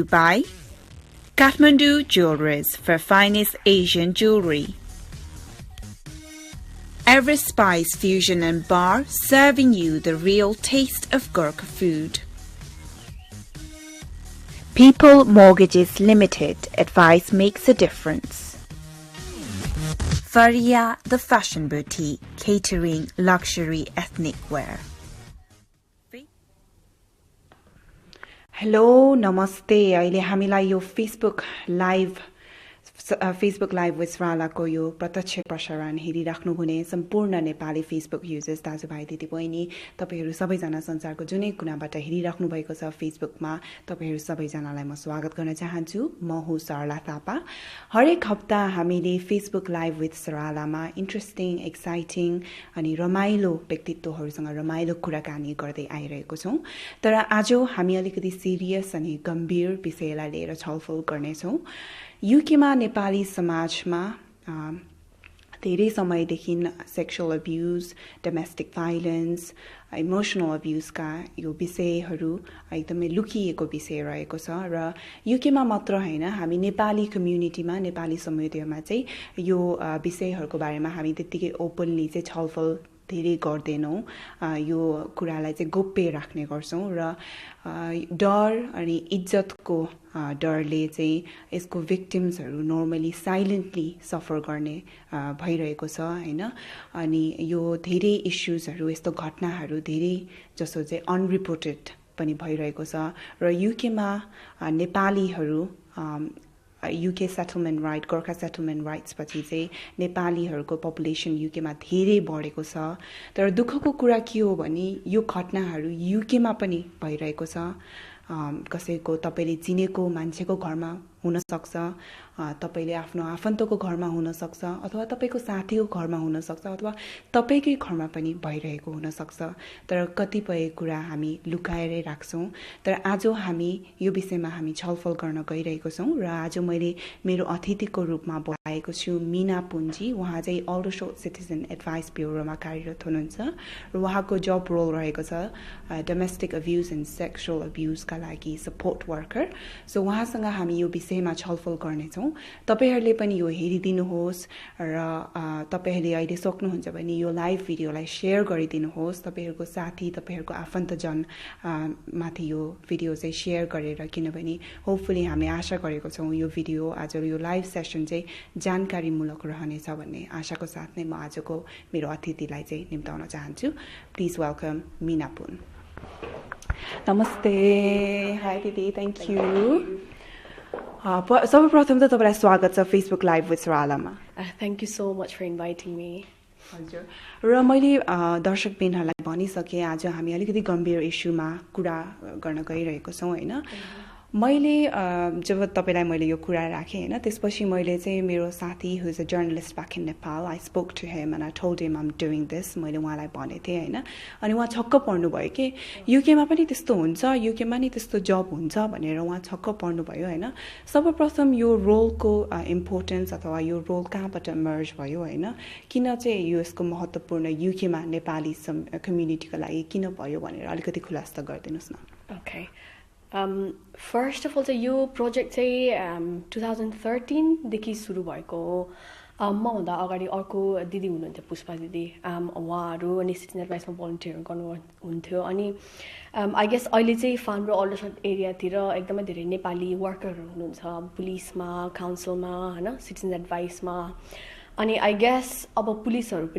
By Kathmandu Jewelers for finest Asian jewelry. Every Spice Fusion and Bar serving you the real taste of Gurkha food. People Mortgages Limited, advice makes a difference. Faria, the fashion boutique, catering luxury ethnic wear. Hello, namaste. अहिले हामीलाई यो Facebook live with SARALA को यो प्रत्यक्ष प्रसारण हेरिराख्नु हुने सम्पूर्ण Nepali Facebook users दाजुभाइ दिदीबहिनी तपाईहरु सबैजना संसारको जुनै कुनाबाट हेरिराख्नु भएको छ फेसबुकमा तपाईहरु सबैजनालाई म स्वागत गर्न चाहन्छु। म हुँ सरला थापा। हरेक हप्ता हामीले फेसबुक लाइभ विथ SARALA मा इन्ट्रेस्टिङ, एक्साइटिङ अनि रमाइलो व्यक्तित्वहरुसँग रमाइलो कुराकानी गर्दै आइरहेको छौं। तर आज हामी अलिकति सिरियस अनि गम्भीर विषयलाई लिएर छलफल गर्ने छौं। युकेमा नेपाली समाजमा धेरै समयदेखि sexual abuse, domestic violence, emotional अब्युजका यो विषयहरू एकदमै लुकिएको विषय रहेको छ र युकेमा मात्र हैन हामी नेपाली कम्युनिटीमा नेपाली समुदायमा चाहिँ यो विषयहरूको बारेमा हामी त्यतिकै ओपनली चाहिँ छलफल धेरै गर्दैनौं। यो कुरालाई चाहिँ गोप्य राख्ने गर्छौं र डर अनि इज्जतको डरले चाहिँ यसको भिक्टिम्सहरू नर्मली साइलेन्टली सफर गर्ने भइरहेको छ हैन। अनि यो धेरै इश्यूजहरू, यस्तो घटनाहरू धेरै जसो चाहिँ अनरिपोर्टेड पनि भइरहेको छ र युकेमा नेपालीहरू UK settlement right, Gorkha settlement rights पछि चाहिँ नेपालीहरूको पपुलेसन युकेमा धेरै बढेको छ। तर दुःखको कुरा के हो भने यो घटनाहरू युकेमा पनि भइरहेको छ। कसैको तपाईले चिनेको मान्छेको घरमा हुन सक्छ, तपाईले आफ्नो आफन्तको घरमा हुन सक्छ, अथवा तपाईको साथीको घरमा हुन सक्छ, अथवा तपाईकै घरमा पनि भइरहेको हुन सक्छ। तर कतिपय कुरा हामी लुकाएरै राख्छौं। तर आज हामी यो विषयमा हामी छलफल गर्न गइरहेको छौं र आज मैले मेरो अतिथिको रूपमा बोलाएको छु मीना पुनजी। उहाँ चाहिँ अल्डरशोट सिटिजन एडभाइस ब्युरोमा कार्यरत हुनुहुन्छ र उहाँको जब रोल रहेको छ डोमेस्टिक अब्युज एन्ड सेक्सुअल अब्युजका लागि सपोर्ट वर्कर। सो उहाँसँग हामी यो विषयमा छलफल गर्नेछौं। तपाईहरुले पनि यो हेरिदिनुहोस् र तपाईहरुले अहिले सक्नुहुन्छ भने यो लाइभ भिडियोलाई शेयर गरिदिनुहोस्। तपाईहरुको साथी, तपाईहरुको आफन्तजन माथि यो भिडियो चाहिँ शेयर गरेर, किनभने होपफुली हामी आशा गरेको छौं यो भिडियो आज यो लाइभ सेसन चाहिँ जानकारीमूलक रहनेछ भन्ने आशाको साथ नै म आजको मेरो अतिथिलाई चाहिँ निम्ताउन चाहन्छु। प्लिज वेलकम मीना पुन। नमस्ते। हाई दिदी, थ्यांक यू। सर्वप्रथम त तपाईलाई स्वागत छ फेसबुक लाइभ विथ SARALA मा। Thank you so much for inviting me. हजुर। र मैले दर्शकबिनहरुलाई भनिसके आज हामी अलिकति गम्भीर इस्युमा कुरा गर्न गइरहेको छौं हैन। मैले जब तपाईलाई मैले यो कुरा राखे हैन, त्यसपछि मैले चाहिँ मेरो साथी who is a journalist back in Nepal, I spoke to him and I told him I am doing this. मैले उहाँलाई भनेथे हैन। अनि उहाँ छक्क पर्नु भयो कि युकेमा पनि त्यस्तो हुन्छ, युकेमा नि त्यस्तो जब हुन्छ भनेर उहाँ छक्क पर्नु भयो हैन। सर्वप्रथम यो रोलको इम्पोर्टेन्स अथवा यो रोल कहाँबाट इमर्ज भयो हैन, किन चाहिँ यो यसको महत्त्वपूर्ण युकेमा नेपाली कम्युनिटीको लागि किन भयो भनेर अलिकति खुलासा गरिदिनुस् न। ओके। फर्स्ट अफ अल चाहिँ यो प्रोजेक्ट चाहिँ 2013 देखि सुरु भएको हो। मभन्दा अगाडि अर्को दिदी हुनुहुन्थ्यो, पुष्पा दिदी, उहाँहरू अनि सिटिजन एडभाइसमा भलन्टियर गर्नुहुन्थ्यो। अनि आई गेस अहिले चाहिँ फार्म र अल्डरसट एरियातिर एकदमै धेरै नेपाली वर्करहरू हुनुहुन्छ, पुलिसमा, काउन्सिलमा हैन, सिटिजन एडभाइसमा। अनि आई गेस अब पुलिसहरूले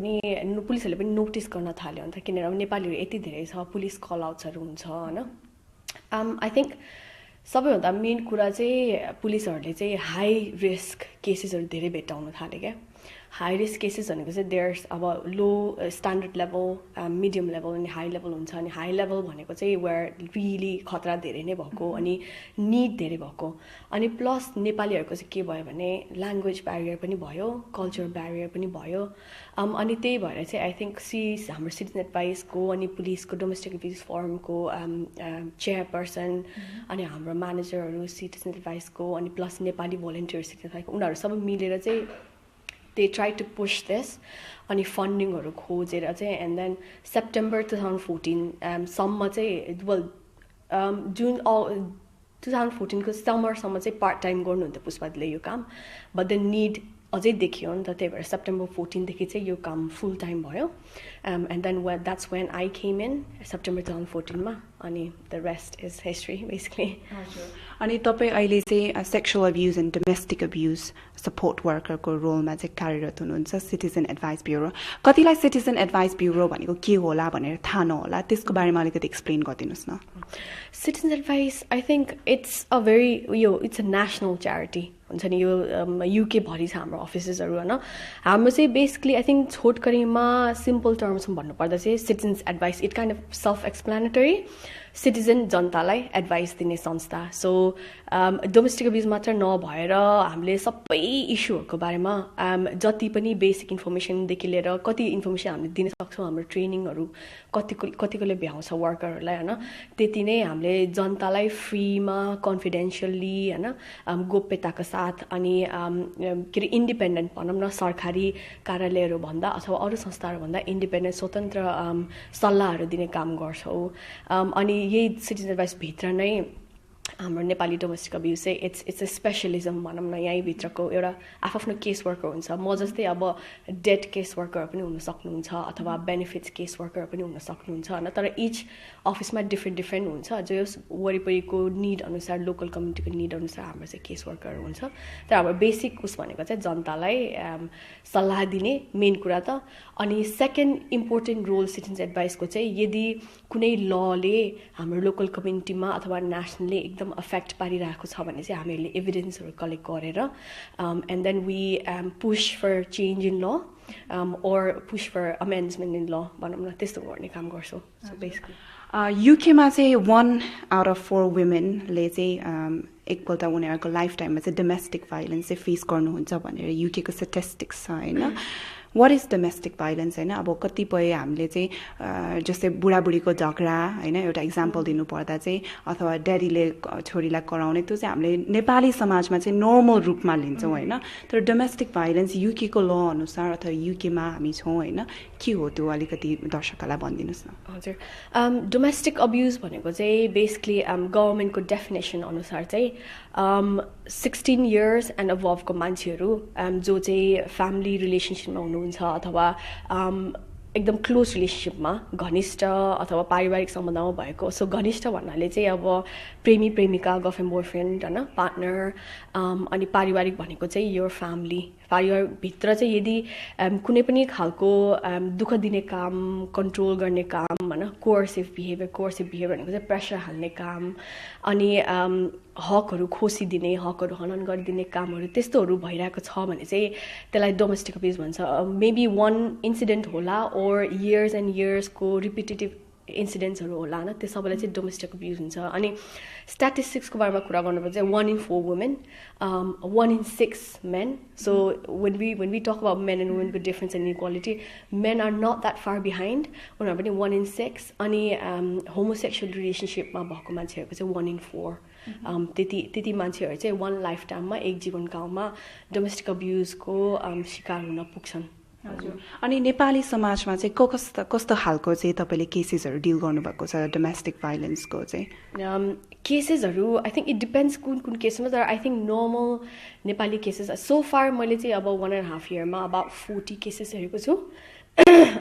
पनि नोटिस गर्न थाल्यो अन्त, किनभने नेपालीहरू यति धेरै छ, पुलिस कल आउट्सहरू हुन्छ हैन। आई थिङ्क सबैभन्दा मेन कुरा चाहिँ पुलिसहरूले चाहिँ हाई रिस्क केसेसहरू धेरै भेट्टाउन थाले क्या। हाई रिस्क केसेस भनेको चाहिँ देयर्स अब लो स्ट्यान्डर्ड लेभल, मिडियम लेभल अनि हाई लेभल हुन्छ। अनि हाई लेभल भनेको चाहिँ वेयर रियली खतरा धेरै नै भएको अनि निड धेरै भएको। अनि प्लस नेपालीहरूको चाहिँ के भयो भने ल्याङ्ग्वेज ब्यारियर पनि भयो, कल्चर ब्यारियर पनि भयो। अनि त्यही भएर चाहिँ आई थिङ्क हाम्रो सिटिजन एडभाइसको अनि पुलिसको डोमेस्टिक अब्युज फोरमको चेयरपर्सन अनि हाम्रो म्यानेजरहरू सिटिजन एडभाइसको अनि प्लस नेपाली भोलिन्टियर सिटिजन एडभाइसको उनीहरू सबै मिलेर चाहिँ they tried to push this अनि फन्डिङहरू खोजेर चाहिँ and then September 2014 सम्म चाहिँ well 2014 को समरसम्म चाहिँ पार्ट टाइम गर्नुहुन्थ्यो पुष्पाजीले यो काम, बट द निड अझै देखियो नि त, त्यही भएर सेप्टेम्बर 14 देखि चाहिँ यो काम फुल टाइम भयो। And then that's when I came in September 2014 मा, अनि the rest is history basically. अनि तपाईँ अहिले चाहिँ sexual abuse and domestic abuse support वर्करको रोलमा चाहिँ कार्यरत हुनुहुन्छ सिटिजन एडभाइस ब्युरो। कतिलाई सिटिजन एडभाइस ब्युरो भनेको के होला भनेर थाहा नहोला, त्यसको बारेमा अलिकति एक्सप्लेन गरिदिनुहोस् न। Citizen advice I think it's a national charity हुन्छ नि, यो युके भरि छ हाम्रो अफिसेसहरू होइन। हाम्रो चाहिँ बेसिकली आई थिङ्क छोटकरीमा सिम्पल टर्म्समा भन्नुपर्दा चाहिँ citizens advice, it kind of self explanatory, citizen जनतालाई एडभाइस दिने संस्था। सो डोमेस्टिक अब्युज मात्र नभएर हामीले सबै इस्युहरूको बारेमा जति पनि बेसिक इन्फर्मेसनदेखि लिएर कति इन्फर्मेसन हामीले दिन सक्छौँ, हाम्रो ट्रेनिङहरू कतिकोले भ्याउँछ वर्करहरूलाई होइन, त्यति नै हामीले जनतालाई फ्रीमा कन्फिडेन्सियल्ली होइन गोप्यताको साथ अनि के अरे इन्डिपेन्डेन्ट भनौँ न, सरकारी कार्यालयहरू भन्दा अथवा अरू संस्थाहरू भन्दा इन्डिपेन्डेन्ट स्वतन्त्र सल्लाहहरू दिने काम गर्छौँ। अनि यही सिटिजन एडभाइस भित्र नै हाम्रो नेपाली डोमेस्टिक अब्युज चाहिँ इट्स अ स्पेसलिजम भनौँ न, यहीँभित्रको एउटा आफ्नो केस वर्कर हुन्छ। म जस्तै अब डेट केस वर्कर पनि हुन सक्नुहुन्छ अथवा बेनिफिट्स केस वर्कर पनि हुन सक्नुहुन्छ होइन, तर इच अफिसमा डिफ्रेन्ट हुन्छ, जो यस वरिपरिको निड अनुसार, लोकल कम्युनिटीको निड अनुसार हाम्रो चाहिँ केस वर्कर हुन्छ। तर हाम्रो बेसिक उस भनेको चाहिँ जनतालाई सल्लाह दिने मेन कुरा त। अनि सेकेन्ड इम्पोर्टेन्ट रोल सिटिजन्स एडभाइसको चाहिँ यदि कुनै लले हाम्रो लोकल कम्युनिटीमा अथवा नेसनली एकदम अफेक्ट पारिरहेको छ भने चाहिँ हामीहरूले एभिडेन्सहरू कलेक्ट गरेर and then we push for change in law or push for amendment in law भनौँ न, त्यस्तो गर्ने काम गर्छौँ। सो बेसिकली युकेमा चाहिँ 1 out of 4 वुमेनले चाहिँ एकपल्ट उनीहरूको लाइफ टाइममा चाहिँ डोमेस्टिक भाइलेन्स चाहिँ फेस गर्नुहुन्छ भनेर युकेको स्ट्याटिस्टिक्स छ होइन। वाट इज डोमेस्टिक भाइलेन्स होइन? अब कतिपय हामीले चाहिँ जस्तै बुढाबुढीको झगडा होइन, एउटा इक्जाम्पल दिनुपर्दा चाहिँ अथवा ड्याडीले छोरीलाई कराउने, त्यो चाहिँ हामीले नेपाली समाजमा चाहिँ नर्मल रूपमा लिन्छौँ होइन। तर डोमेस्टिक भाइलेन्स युकेको ल अनुसार अथवा युकेमा हामी छौँ होइन, के हो त्यो अलिकति दर्शकहरूलाई भनिदिनुहोस् न। हजुर, डोमेस्टिक अब्युज भनेको चाहिँ बेसिकली गभर्मेन्टको डेफिनेसन अनुसार चाहिँ 16 इयर्स एन्ड अबभको मान्छेहरू जो चाहिँ फ्यामिली रिलेसनसिपमा हुनुहुन्छ अथवा एकदम क्लोज रिलेसनसिपमा घनिष्ठ अथवा पारिवारिक सम्बन्धमा भएको। सो घनिष्ठ भन्नाले चाहिँ अब प्रेमी प्रेमिका, गर्लफ्रेन्ड बोयफ्रेन्ड होइन, पार्टनर। अनि पारिवारिक भनेको चाहिँ योर फ्यामिली, परिवारभित्र चाहिँ यदि कुनै पनि खालको दुःख दिने काम, कन्ट्रोल गर्ने काम होइन, कोअर्सिभ बिहेभियर भनेको चाहिँ प्रेसर हाल्ने काम, अनि हकहरू खोसिदिने, हकहरू हनन गरिदिने कामहरू त्यस्तोहरू भइरहेको छ भने चाहिँ त्यसलाई डोमेस्टिक अब्युज भन्छ। मेबी 1 इन्सिडेन्ट होला ओर इयर्स एन्ड इयर्सको रिपिटेटिभ इन्सिडेन्ट्सहरू होला होइन, त्यो सबैलाई चाहिँ डोमेस्टिक अब्युज हुन्छ। अनि स्ट्याटिस्टिक्सको बारेमा कुरा गर्नुपर्दा चाहिँ 1 in 4 women, 1 in 6 men. So when we talk about men and women with difference and inequality, men are not that far behind. उनीहरू पनि 1 in 6, अनि होमोसेक्सुअल रिलेसनसिपमा भएको मान्छेहरूको चाहिँ 1 in 4। त्यति मान्छेहरू चाहिँ 1 लाइफ टाइममा, एक जीवनकालमा डोमेस्टिक अब्युजको शिकार हुन पुग्छन्। हजुर, अनि नेपाली समाजमा चाहिँ कस्तो खालको चाहिँ तपाईँले केसेसहरू डिल गर्नुभएको छ डोमेस्टिक भाइलेन्सको चाहिँ? केसेसहरू आई थिङ्क इट डिपेन्ड्स कुन केसमा, तर I think normal Nepali cases so far मैले चाहिँ अब 1.5 इयरमा अबाउट 40 केसेस हेरेको छु।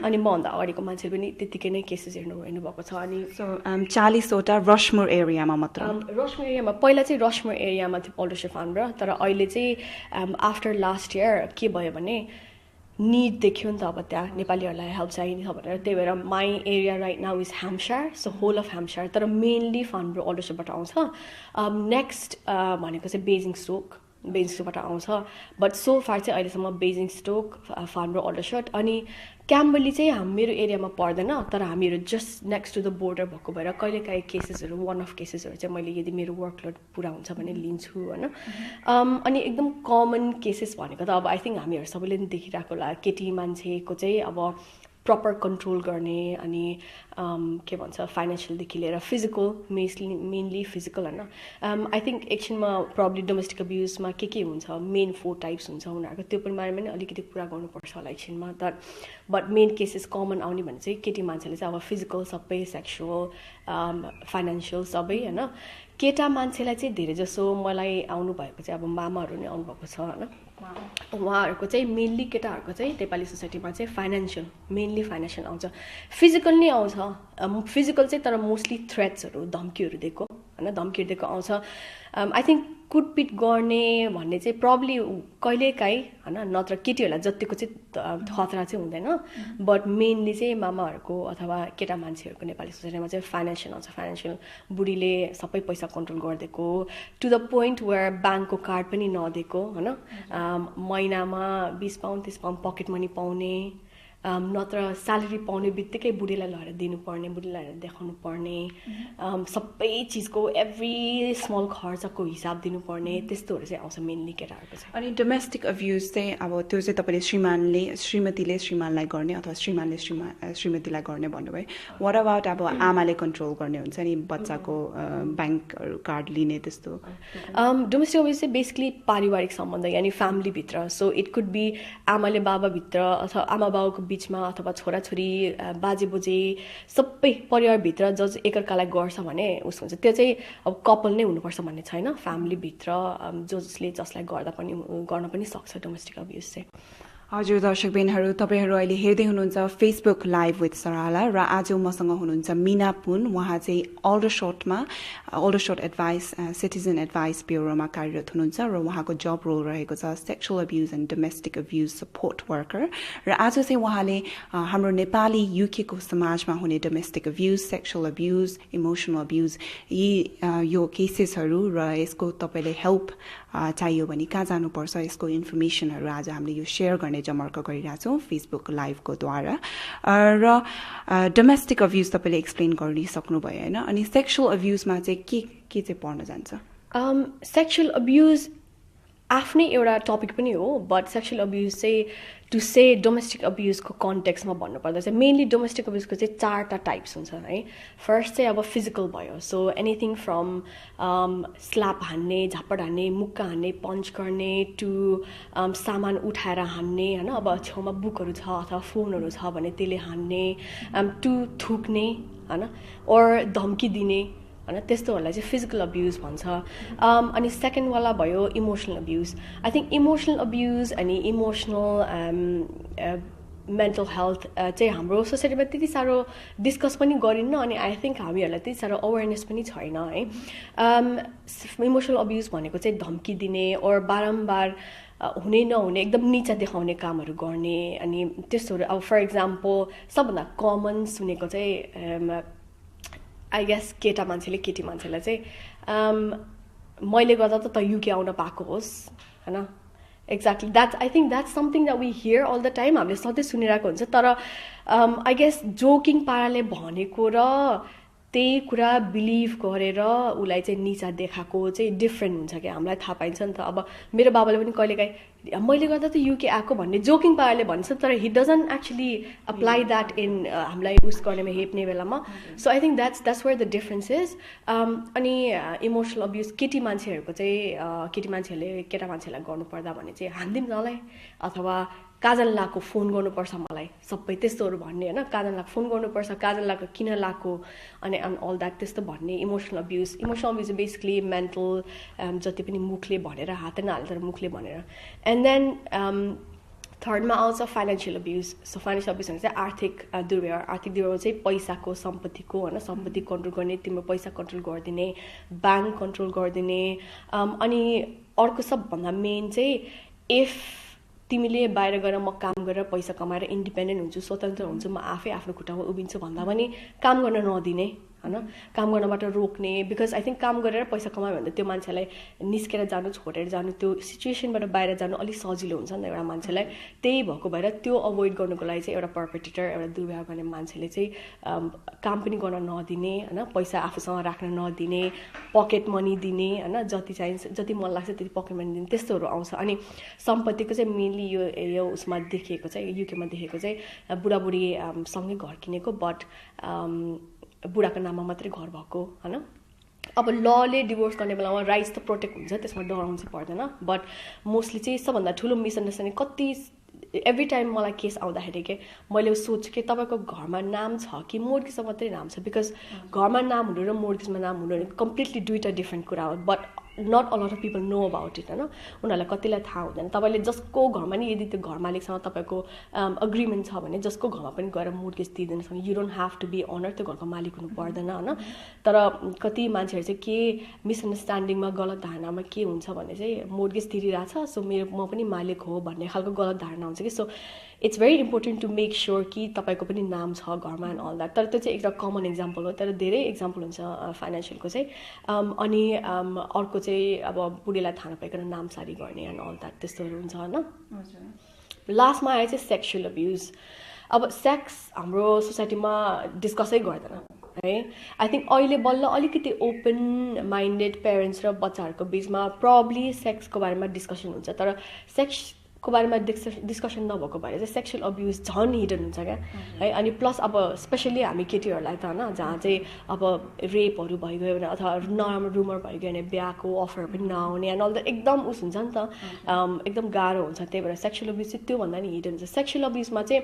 अनि मभन्दा अगाडिको मान्छेले पनि त्यतिकै नै केसेस हेर्नुभएको छ। अनि 40वटा रसमुर एरियामा मात्र? रसमुर एरियामा पहिला चाहिँ रसमुर एरियामा थियो अल्डरसट फार्मबाट, तर अहिले चाहिँ आफ्टर लास्ट इयर के भयो भने निड देख्यो नि त अब त्यहाँ नेपालीहरूलाई हेल्प चाहिने छ भनेर, त्यही भएर my area right now is Hampshire, so whole of Hampshire, तर मेनली फार्मब्रो अल्डरसटबाट आउँछ। नेक्स्ट भनेको चाहिँ बेजिङस्टोकबाट आउँछ, बट सो फार चाहिँ अहिलेसम्म बेजिङस्टोक, फार्मब्रो अल्डरसट, अनि क्याम्बली चाहिँ मेरो एरियामा पर्दैन, तर हामीहरू just next to the border भएको भएर कहिलेकाहीँ केसेसहरू, 1 of केसेसहरू चाहिँ मैले यदि मेरो वर्कलोड पुरा हुन्छ भने लिन्छु होइन। अनि एकदम कमन केसेस भनेको त अब आई थिङ्क हामीहरू सबैले पनि देखिरहेको होला, केटी मान्छेको चाहिँ अब प्रपर कन्ट्रोल गर्ने, अनि के भन्छ फाइनेन्सियलदेखि लिएर फिजिकल, मेनली फिजिकल होइन। आई थिङ्क एकछिनमा प्रब्ली डोमेस्टिक अब्युजमा के हुन्छ, मेन 4 टाइप्स हुन्छ उनीहरूको, त्यो पनि बारेमा पनि अलिकति कुरा गर्नुपर्छ होला एकछिनमा। बट मेन केसेस कमन आउने भने चाहिँ केटी मान्छेले चाहिँ अब फिजिकल सबै, सेक्सुअल, फाइनेन्सियल सबै होइन। केटा मान्छेलाई चाहिँ धेरै जसो मलाई आउनु भएको चाहिँ अब मामाहरू नै आउनु भएको छ हैन उहाँहरूको चाहिँ मेनली केटाहरूको चाहिँ नेपाली सोसाइटीमा चाहिँ मेनली फाइनेन्शियल आउँछ फिजिकल नै आउँछ फिजिकल चाहिँ तर मोस्टली थ्रेट्सहरू धम्कीहरू दिएको हैन धम्कीहरू दिएको आउँछ आई थिंक कुटपिट गर्ने भन्ने चाहिँ प्रब्ली कहिलेकाहीँ हैन नत्र केटीहरूलाई जतिको चाहिँ खतरा चाहिँ हुँदैन बट मेनली चाहिँ मामाहरूको अथवा केटा मान्छेहरूको नेपाली सोसाइटीमा चाहिँ फाइनेन्शियल आउँछ फाइनेन्शियल बुढीले सबै पैसा कन्ट्रोल गरिदिएको टु द पोइन्ट वेयर ब्याङ्कको कार्ड पनि नदिएको हैन महिनामा 20 पाउन्ड 30 पाउन्ड पकेट मनी पाउने नत्र स्यालेरी पाउने बित्तिकै बुढीलाई लगेर दिनुपर्ने बुढीलाई देखाउनु पर्ने सबै चिजको एभ्री स्मल खर्चको हिसाब दिनुपर्ने त्यस्तोहरू चाहिँ आउँछ मेनली केटाहरूको चाहिँ अनि डोमेस्टिक अब्युज चाहिँ अब त्यो चाहिँ तपाईँले श्रीमतीले श्रीमानलाई गर्ने अथवा श्रीमानले श्रीमतीलाई गर्ने भन्नुभयो व्हाट अबाउट अब आमाले कन्ट्रोल गर्ने हुन्छ नि बच्चाको ब्याङ्क कार्ड लिने त्यस्तो डोमेस्टिक अब्युज चाहिँ बेसिकली पारिवारिक सम्बन्ध यानी फ्यामिलीभित्र सो इट कुड बी आमाले बाबाभित्र अथवा आमा बाबाको बीचमा अथवा छोराछोरी बाजे बोजे सबै परिवारभित्र जज एकअर्कालाई गर्छ भने उसको हुन्छ त्यो चाहिँ अब कपल नै हुनुपर्छ भन्ने छैन फ्यामिलीभित्र जसले जसलाई गर्न पनि सक्छ डोमेस्टिक अब्युज चाहिँ हजुर दर्शकबेनहरू तपाईहरू अहिले हेर्दै हुनुहुन्छ फेसबुक लाइभ विथ सराला र आज मसँग हुनुहुन्छ मीना पुन उहाँ चाहिँ अल्डरशोट सिटिजन एडभाइस ब्युरोमा कार्यरत हुनुहुन्छ र उहाँको जब रोल रहेको छ sexual abuse and domestic abuse support worker र आज चाहिँ उहाँले हाम्रो नेपाली युकेको समाजमा हुने domestic abuse sexual abuse emotional abuse यो केसेसहरू र यसको तपाईँले हेल्प चाहियो भने कहाँ जानुपर्छ यसको इन्फर्मेसनहरू आज हामीले यो सेयर गर्ने जमर्क गरिरहेछौँ फेसबुक लाइभको द्वारा र डोमेस्टिक अब्युज तपाईँले एक्सप्लेन गरिसक्नुभयो होइन अनि सेक्सुअल अब्युजमा चाहिँ के चाहिँ पर्न जान्छ सेक्सुअल अब्युज आफ्नै एउटा टपिक पनि हो बट सेक्सुअल अब्युज चाहिँ टु से डोमेस्टिक अब्युजको कन्टेक्स्टमा भन्नुपर्दा चाहिँ मेनली डोमेस्टिक अब्युजको चाहिँ 4टा टाइप्स हुन्छ है फर्स्ट चाहिँ अब फिजिकल भयो सो एनिथिङ फ्रम स्ल्याप हान्ने झापड हान्ने मुक्का हान्ने पन्च गर्ने टु सामान उठाएर हान्ने होइन अब छेउमा बुकहरू छ अथवा फोनहरू छ भने त्यसले हान्ने टु थुक्ने होइन ओर धम्की दिने हैन त्यस्तोहरूलाई चाहिँ फिजिकल अब्युज भन्छ अनि सेकेन्डवाला भयो emotional abuse I think emotional abuse अनि इमोसनल मेन्टल हेल्थ चाहिँ हाम्रो सोसाइटीमा त्यति साह्रो डिस्कस पनि गरिन्न अनि आई थिंक हामीहरूलाई त्यति साह्रो अवेरनेस पनि छैन है इमोसनल अब्युज भनेको चाहिँ धम्की दिने ओर बारम्बार हुने नहुने एकदम नीचा देखाउने कामहरू गर्ने अनि त्यस्तोहरू अब फर इक्जाम्पल सबभन्दा कमन सुनेको चाहिँ आई गेस केटा मान्छेले केटी मान्छेलाई चाहिँ मैले गर्दा त युके आउन पाएको होस् हैन exactly I think that's something that we hear all the time हामीले सधैँ सुनिरहेको हुन्छ तर आई गेस जोकिङ पाराले भनेको र त्यही कुरा बिलिभ गरेर उसलाई चाहिँ नीचा देखाएको चाहिँ डिफ्रेन्ट हुन्छ क्या हामीलाई थाहा पाइन्छ नि त अब मेरो बाबाले पनि कहिलेकाहीँ मैले गर्दा त युके आएको भन्ने जोकिङ पाराले भन्छ तर he doesn't actually apply that in हामीलाई युज गर्नेमा हेप्ने बेलामा so I think that's where the difference is अनि इमोसनल अब्युज केटी मान्छेहरूको चाहिँ केटी मान्छेहरूले केटा मान्छेलाई गर्नुपर्दा भने चाहिँ हान्दिम नलाई अथवा काजल लाको फोन गर्नुपर्छ मलाई सबै त्यस्तोहरू भन्ने होइन काजल लाको फोन गर्नुपर्छ काजल लाको किन लाको अनि अल द्याट त्यस्तो भन्ने इमोसनल अब्युज बेसिकली मेन्टल जति पनि मुखले भनेर हात नहाल्दा तर मुखले भनेर एन्ड देन थर्डमा आउँछ financial abuse so financial abuse भने चाहिँ आर्थिक दुर्व्यवहार चाहिँ पैसाको सम्पत्तिको होइन सम्पत्ति कन्ट्रोल गर्ने तिम्रो पैसा कन्ट्रोल गरिदिने ब्याङ्क कन्ट्रोल गरिदिने अनि अर्को सबभन्दा मेन चाहिँ इफ तिमीले बाहिर गएर म काम गरेर पैसा कमाएर इन्डिपेन्डेन्ट हुन्छु स्वतन्त्र हुन्छु म आफै आफ्नो खुट्टामा उभिन्छु भन्दा पनि काम गर्न नदिने हैन काम गर्नबाट रोक्ने बिकज आई थिंक काम गरेर पैसा कमायो भने त्यो मान्छेलाई निस्केर जानु छोडेर जानु त्यो सिचुएसनबाट बाहिर जानु अलिक सजिलो हुन्छ नि एउटा मान्छेलाई त्यही भएको भएर त्यो अभोइड गर्नको लागि चाहिँ एउटा पर्पेटेटर एउटा दुर्व्यवहार गर्ने मान्छेले चाहिँ काम पनि गर्न नदिने हैन पैसा आफूसँग राख्न नदिने पकेट मनी दिने हैन जति चाहिन्छ जति मन लाग्छ त्यति पकेट मनी दिने त्यस्तोहरू आउँछ अनि सम्पत्तिको चाहिँ मेनली यो उसमा देखिएको चाहिँ युकेमा देखेको चाहिँ बुढाबुढी सँगै घर किनेको बट बुढाको नाममा मात्रै घर भएको हैन अब लले डिभोर्स गर्ने बेलामा राइट्स त प्रोटेक्ट हुन्छ त्यसमा डराउनु चाहिँ पर्दैन बट मोस्टली चाहिँ सबभन्दा ठुलो मिसअन्डरस्ट्यान्डिङ कति एभ्री टाइम मलाई केस आउँदाखेरि के मैले सोच्छु कि तपाईँको घरमा नाम छ कि मोर्गेजमा मात्रै नाम छ बिकज घरमा नाम हुनु र मोर्गेजमा नाम हुनु कम्प्लिटली दुईटा डिफ्रेन्ट कुरा हो but not a lot of people know about it होइन उनीहरूलाई कतिलाई थाहा हुँदैन तपाईँले जसको घरमा नि यदि त्यो घर मालिकसँग तपाईँको अग्रिमेन्ट छ भने जसको घरमा पनि गएर मोर्गेज दिँदैन you don't have to be owner त्यो घरको मालिक हुनु पर्दैन होइन तर कति मान्छेहरू चाहिँ के मिसअन्डरस्ट्यान्डिङमा गलत धारणामा के हुन्छ भने चाहिँ मोर्गेज तिरिरहेछ सो म पनि मालिक हो भन्ने खालको गलत धारणा हुन्छ कि so it's very important to make sure कि तपाईँको पनि नाम छ घरमा एन्ड अल द्याट तर त्यो चाहिँ एउटा कमन एक्जाम्पल हो तर धेरै एक्जाम्पल हुन्छ फाइनेन्सियलको चाहिँ अनि अर्को चाहिँ अब बुढीलाई थाहा नपाइकन नामसारी गर्ने एन्ड अल द्याट त्यस्तोहरू हुन्छ होइन लास्टमा आए चाहिँ सेक्सुअल अब्युज अब सेक्स हाम्रो सोसाइटीमा डिस्कसै गर्दैन है आई थिङ्क अहिले बल्ल अलिकति ओपन माइन्डेड पेरेन्ट्स र बच्चाहरूको बिचमा प्रब्ली सेक्सको बारेमा डिस्कसन हुन्छ तर सेक्सको बारेमा डिस्कसन नभएको भएर चाहिँ सेक्सुअल अब्युज झन् हिडन हुन्छ क्या है अनि प्लस अब स्पेसली हामी केटीहरूलाई त होइन जहाँ चाहिँ अब रेपहरू भइगयो भने अथवा नराम्रो रुमर भइगयो भने बिहाको अफर पनि नआउने एन्ड अल द एकदम उस हुन्छ नि त एकदम गाह्रो हुन्छ त्यही भएर सेक्सुअल अब्युज चाहिँ त्योभन्दा नि हिडन हुन्छ सेक्सुअल अब्युजमा चाहिँ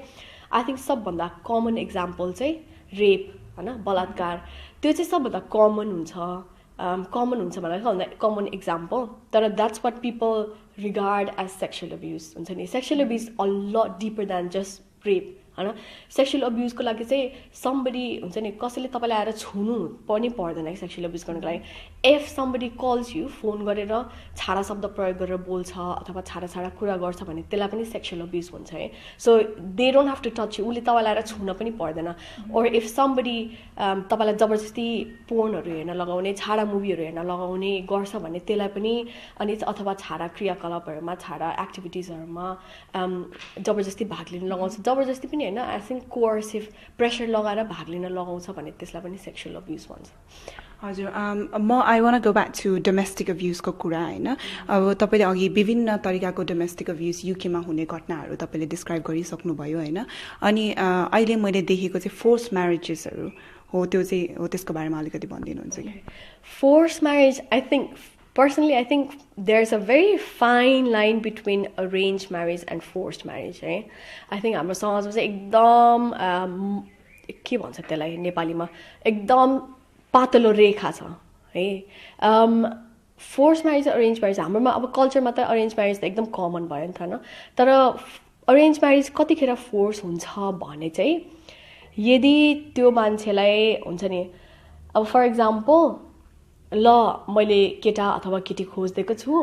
आई थिङ्क सबभन्दा कमन एक्जाम्पल चाहिँ रेप होइन बलात्कार त्यो चाहिँ सबभन्दा कमन हुन्छ भन्दा कमन एक्जाम्पल तर that's what people regard as sexual abuse हुन्छ नि sexual abuse a lot deeper than just rape होइन सेक्सुअल अब्युजको लागि चाहिँ समबडी हुन्छ नि कसैले तपाईँलाई आएर छुनु पनि पर्दैन सेक्सुअल अब्युज गर्नको लागि if somebody calls you phone गरेर छाडा शब्द प्रयोग गरेर बोल्छ अथवा छाडा कुरा गर्छ भने त्यसलाई पनि सेक्सुअल अब्युज हुन्छ है so they don't have to touch you उसले तपाईँलाई आएर छुन पनि पर्दैन ओर इफ समबडी तपाईँलाई जबरजस्ती पोर्नहरू हेर्न लगाउने छाडा मुभीहरू हेर्न लगाउने गर्छ भने त्यसलाई पनि अनि अथवा छाडा क्रियाकलापहरूमा छाडा एक्टिभिटिजहरूमा जबरजस्ती भाग लिन लगाउँछ जबरजस्ती पनि होइन आई थिङ्क कोअर्सिभ प्रेसर लगाएर भाग लिन लगाउँछ भने त्यसलाई पनि सेक्सुअल अब्युज भन्छ हजुर म I want go back to domestic अब्युजको कुरा होइन अब तपाईँले अघि विभिन्न तरिकाको डोमेस्टिक अब्युज युकेमा हुने घटनाहरू तपाईँले डिस्क्राइब गरिसक्नुभयो होइन अनि अहिले मैले देखेको चाहिँ फोर्स म्यारेजेसहरू हो त्यो चाहिँ हो त्यसको बारेमा अलिकति भनिदिनुहुन्छ कि force marriage I think Personally, I think there's a very fine line between arranged marriage and forced marriage. Right? I think हाम्रो समाजमा चाहिँ एकदम के भन्छ त्यसलाई नेपालीमा एकदम पातलो रेखा छ है फोर्स म्यारेज अरेन्ज म्यारेज हाम्रोमा अब कल्चरमा त अरेन्ज म्यारेज त एकदम कमन भयो नि त होइन तर अरेन्ज म्यारेज कतिखेर फोर्स हुन्छ भने चाहिँ यदि त्यो मान्छेलाई हुन्छ नि अब फर इक्जाम्पल ल मैले केटा अथवा केटी खोजिदिएको छु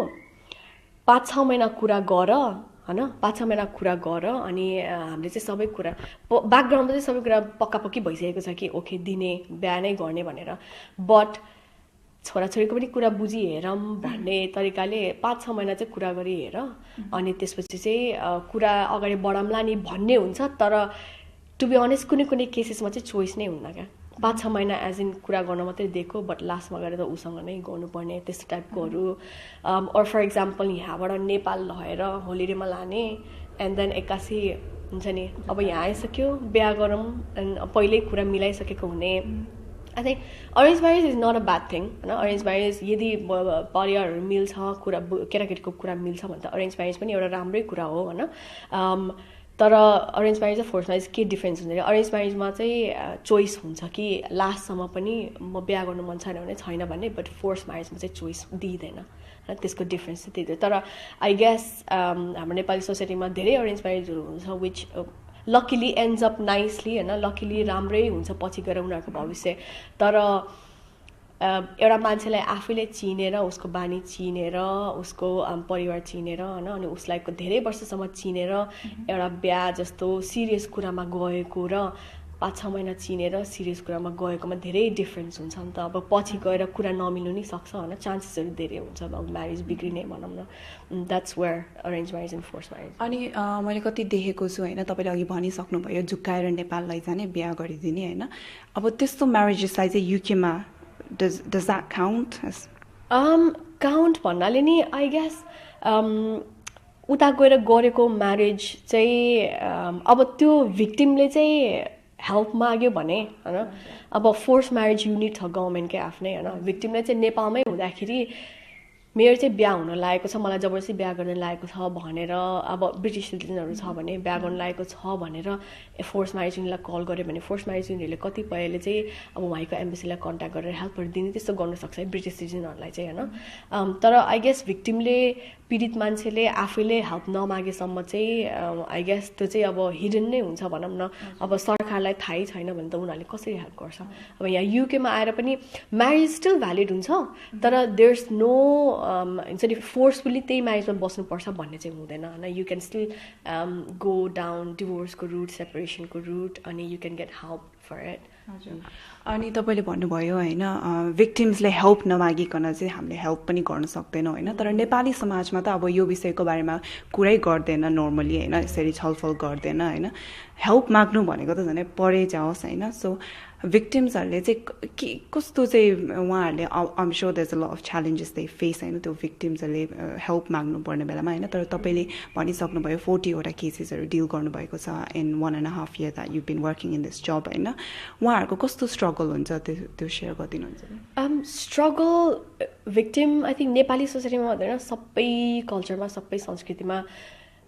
5-6 महिना कुरा गर होइन 5-6 महिना कुरा गर अनि हामीले चाहिँ सबै कुरा ब्याकग्राउन्डमा चाहिँ सबै कुरा पक्कापक्की भइसकेको छ कि ओके दिने बिहा नै गर्ने भनेर बट छोराछोरीको पनि कुरा बुझी हेरौँ भन्ने तरिकाले 5-6 महिना चाहिँ कुरा गरी हेर अनि त्यसपछि चाहिँ कुरा अगाडि बढाउँला नि भन्ने हुन्छ तर टु बी अनेस्ट कुनै केसेसमा चाहिँ चोइस नै हुन्न क्या 5-6 महिना एज इन कुरा गर्न मात्रै दिएको बट लास्टमा गएर त उसँग नै गर्नुपर्ने त्यस्तो टाइपकोहरू अर फर इक्जाम्पल यहाँबाट नेपाल लगेर होलिडेमा लाने एन्ड देन 81 हुन्छ नि अब यहाँ आइसक्यो बिहा गरौँ एन्ड पहिल्यै कुरा मिलाइसकेको हुने I think arrange marriage is not a bad thing होइन अरेन्ज म्यारेज यदि परिवारहरू मिल्छ कुरा केटाकेटीको कुरा मिल्छ भने त अरेन्ज म्यारेज पनि एउटा राम्रै कुरा हो होइन तर अरेन्ज म्यारेज र फोर्स म्यारेज के डिफ्रेन्स हुन्छ अरेन्ज म्यारेजमा चाहिँ चोइस हुन्छ कि लास्टसम्म पनि म बिहा गर्नु मन छैन भने छैन भन्ने बट फोर्स म्यारेजमा चाहिँ चोइस दिँदैन त्यसको डिफ्रेन्स चाहिँ त्यही तर आई गेस हाम्रो नेपाली सोसाइटीमा धेरै अरेन्ज म्यारेजहरू हुन्छ which luckily ends up nicely होइन लकिली राम्रै हुन्छ पछि गएर उनीहरूको भविष्य तर एउटा मान्छेलाई आफैले चिनेर उसको बानी चिनेर उसको परिवार चिनेर होइन अनि उसलाई धेरै वर्षसम्म चिनेर एउटा बिहा जस्तो सिरियस कुरामा गएको र 5-6 महिना चिनेर सिरियस कुरामा गएकोमा धेरै डिफ्रेन्स हुन्छ नि त अब पछि गएर कुरा नमिल्नु नि सक्छ होइन चान्सेसहरू धेरै हुन्छ अब म्यारेज बिग्रिने भनौँ न that's where arrange marriage and force marriage अनि मैले कति देखेको छु होइन तपाईँले अघि भनिसक्नुभयो झुक्काएर नेपाल लैजाने बिहा गरिदिने होइन अब त्यस्तो म्यारेजेसलाई चाहिँ युकेमा does that count as count भन्नाले नि आई गेस उता गएर गरेको म्यारेज चाहिँ अब त्यो भिक्टिमले चाहिँ हेल्प माग्यो भने होइन अब फोर्स म्यारेज युनिट छ गभर्मेन्टकै आफ्नै होइन भिक्टिमले चाहिँ नेपालमै हुँदाखेरि मेरो चाहिँ बिहा हुन लागेको छ मलाई जबरजस्ती बिहा गर्न लागेको छ भनेर अब ब्रिटिश सिटिजनहरू छ भने बिहा गर्न लागेको छ भनेर फोर्स म्यारेज युनियनलाई कल गर्यो भने फोर्स म्यारेज युनियनले कतिपयले चाहिँ अब उहाँको एम्बेसीलाई कन्ट्याक्ट गरेर हेल्पहरू दिने त्यस्तो गर्न सक्छ है ब्रिटिश सिटिजनहरूलाई चाहिँ हैन तर आई गेस भिक्टिमले पीडित मान्छेले आफैले हेल्प नमागेसम्म चाहिँ आई गेस त्यो चाहिँ अब हिडन नै हुन्छ भनौँ न अब सरकारलाई थाहै छैन भने त उनीहरूले कसरी हेल्प गर्छ अब यहाँ युकेमा आएर पनि म्यारेज स्टिल भ्यालिड हुन्छ तर देयर इज नो हुन्छ नि फोर्सफुली त्यही म्यारेजमा बस्नुपर्छ भन्ने चाहिँ हुँदैन होइन you can still go down डिभोर्सको रुट सेपरेसनको रुट अनि you can get help for it अनि तपाईँले भन्नुभयो होइन भिक्टिम्सले हेल्प नमागिकन चाहिँ हामीले हेल्प पनि गर्न सक्दैनौँ होइन तर नेपाली समाजमा त अब यो विषयको बारेमा कुरै गर्दैन नर्मली होइन यसरी छलफल गर्दैन होइन हेल्प माग्नु भनेको त झन् परै जाओस् होइन सो भिक्टिम्सहरूले चाहिँ के कस्तो चाहिँ उहाँहरूले I'm sure there is a lot of challenges they face होइन त्यो भिक्टिम्सहरूले हेल्प माग्नुपर्ने बेलामा होइन तर तपाईँले भनिसक्नुभयो 40वटा केसेसहरू डिल गर्नुभएको छ in 1.5 year that you been working in this job होइन उहाँहरूको कस्तो स्ट्रगल हुन्छ त्यो सेयर गरिदिनुहुन्छ struggle victim I think Nepali सोसाइटीमा भन्दैन सबै कल्चरमा सबै संस्कृतिमा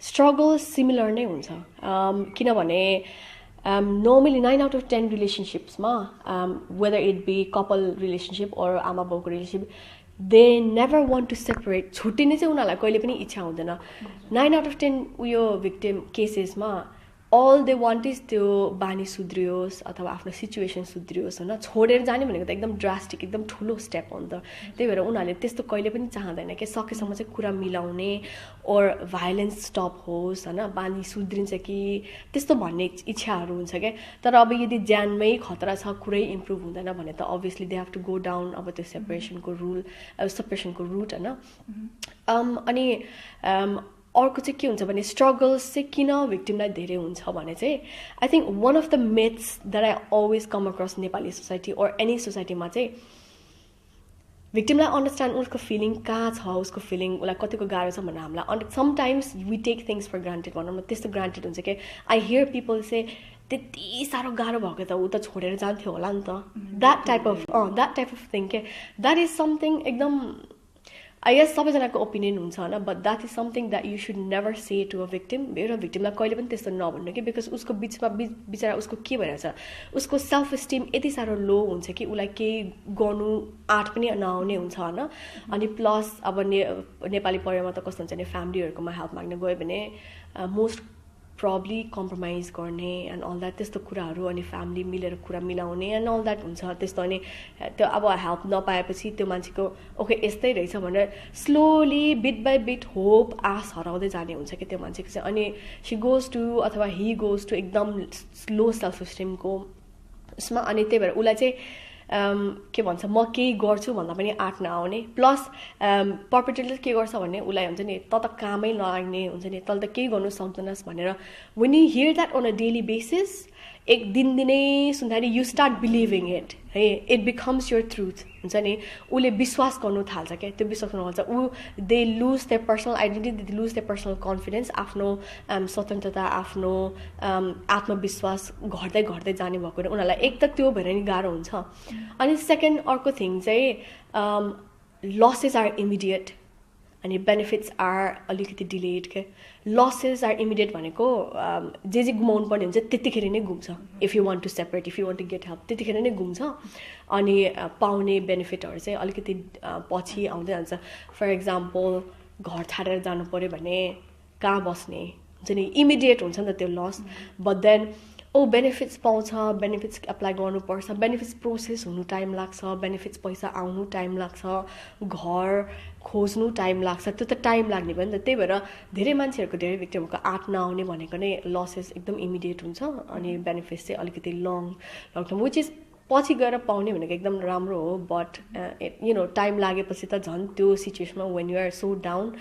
स्ट्रगल सिमिलर नै हुन्छ किनभने normally 9 out of 10 relationships whether it be couple relationship or आमा बाउको relationship they never want to separate छुट्टिने चाहिँ उनीहरूलाई कहिले पनि इच्छा हुँदैन 9 out of 10 उयो victim cases मा all they want is त्यो बानी सुध्रियोस् अथवा आफ्नो सिचुएसन सुध्रियोस् होइन छोडेर जाने भनेको त एकदम ड्रास्टिक एकदम ठुलो स्टेप हो नि त त्यही भएर उनीहरूले त्यस्तो कहिले पनि चाहँदैन कि सकेसम्म चाहिँ कुरा मिलाउने ओर भाइलेन्स स्टप होस् होइन बानी सुध्रिन्छ कि त्यस्तो भन्ने इच्छाहरू हुन्छ क्या तर अब यदि ज्यानमै खतरा छ कुरै इम्प्रुभ हुँदैन भने त obviously they have to go down अब त्यो सेपरेसनको रुट होइन अनि अर्को चाहिँ के हुन्छ भने स्ट्रगल्स चाहिँ किन भिक्टिमलाई धेरै हुन्छ भने चाहिँ I think one of the myths that I always come across Nepali society or any सोसाइटीमा चाहिँ भिक्टिमलाई अन्डरस्ट्यान्ड उसको फिलिङ कहाँ छ उसको फिलिङ उसलाई कतिको गाह्रो छ भनेर हामीलाई sometimes we take things for granted भनौँ न त्यस्तो ग्रान्टेड हुन्छ कि आई हियर पिपल से त्यति साह्रो गाह्रो भएको त ऊ त छोडेर जान्थ्यो होला नि त द्याट टाइप अफ थिङ के द्याट इज समथिङ एकदम आई गेस सबैजनाको ओपिनियन हुन्छ होइन but that is something that you should never say to a victim एउटा भिक्टिमलाई कहिले पनि त्यस्तो नभन्नु कि बिकज उसको बिचमा बिचरा उसको के भइरहेछ उसको सेल्फ इस्टिम यति साह्रो लो हुन्छ कि उसलाई केही गर्नु आँट पनि नआउने हुन्छ होइन अनि प्लस अब नेपाली परिवारमा त कस्तो हुन्छ भने फ्यामिलीहरूकोमा हेल्प माग्न गयो भने मोस्ट प्रब्ली कम्प्रोमाइज गर्ने एन्ड अल द्याट त्यस्तो कुराहरू अनि फ्यामिली मिलेर कुरा मिलाउने एन्ड अल द्याट हुन्छ त्यस्तो अनि त्यो अब हेल्प नपाएपछि त्यो मान्छेको ओके यस्तै रहेछ भनेर slowly beet by beet hope आश हराउँदै जाने हुन्छ कि त्यो मान्छेको चाहिँ अनि सी गोज टु अथवा ही गोज टु एकदम लो सेल्फ इस्टिमको उसमा अनि त्यही भएर उसलाई चाहिँ के भन्छ म केही गर्छु भन्दा पनि आँट नआउने प्लस पर्पेट्रेटरले के गर्छ भने उसलाई हुन्छ नि त कामै नलाग्ने हुन्छ नि तल त केही गर्नु सक्दैनस् भनेर when you hear that on a daily basis एक दिनै सुन्दाखेरि यु स्टार्ट बिलिभिङ इट है इट बिकम्स योर ट्रुथ हुन्छ नि उसले विश्वास गर्नु थाल्छ क्या त्यो विश्वास गर्नु थाल्छ ऊ they lose their personal identity they lose their personal confidence आफ्नो स्वतन्त्रता आफ्नो आत्मविश्वास घट्दै जाने भएको उनीहरूलाई एक त त्यो भएर नि गाह्रो हुन्छ अनि सेकेन्ड अर्को थिङ चाहिँ लसेस आर इमिडिएट अनि बेनिफिट्स आर अलिकति डिलेड के लसेस आर इमिडिएट भनेको जे गुमाउनु पर्ने हुन्छ त्यतिखेर नै गुम्छ if you want to separate if you want to get help त्यतिखेर नै गुम्छ अनि पाउने बेनिफिटहरू चाहिँ अलिकति पछि आउँदै जान्छ फर इक्जाम्पल घर छाडेर जानु पऱ्यो भने कहाँ बस्ने हुन्छ नि इमिडिएट हुन्छ नि त त्यो लस बट देन बेनिफिट्स पाउँछ बेनिफिट्स एप्लाई गर्नुपर्छ बेनिफिट्स प्रोसेस हुनु टाइम लाग्छ बेनिफिट्स पैसा आउनु टाइम लाग्छ घर खोज्नु टाइम लाग्छ त्यो त टाइम लाग्ने भयो नि त त्यही भएर धेरै मान्छेहरूको धेरै भिक्टिमहरूको आँट नआउने भनेको नै लसेस एकदम इमिडिएट हुन्छ अनि बेनिफिट्स चाहिँ अलिकति लङ टर्म विच इज पछि गएर पाउने भनेको एकदम राम्रो हो बट यु नो टाइम लागेपछि त झन् त्यो सिचुएसनमा when you are so down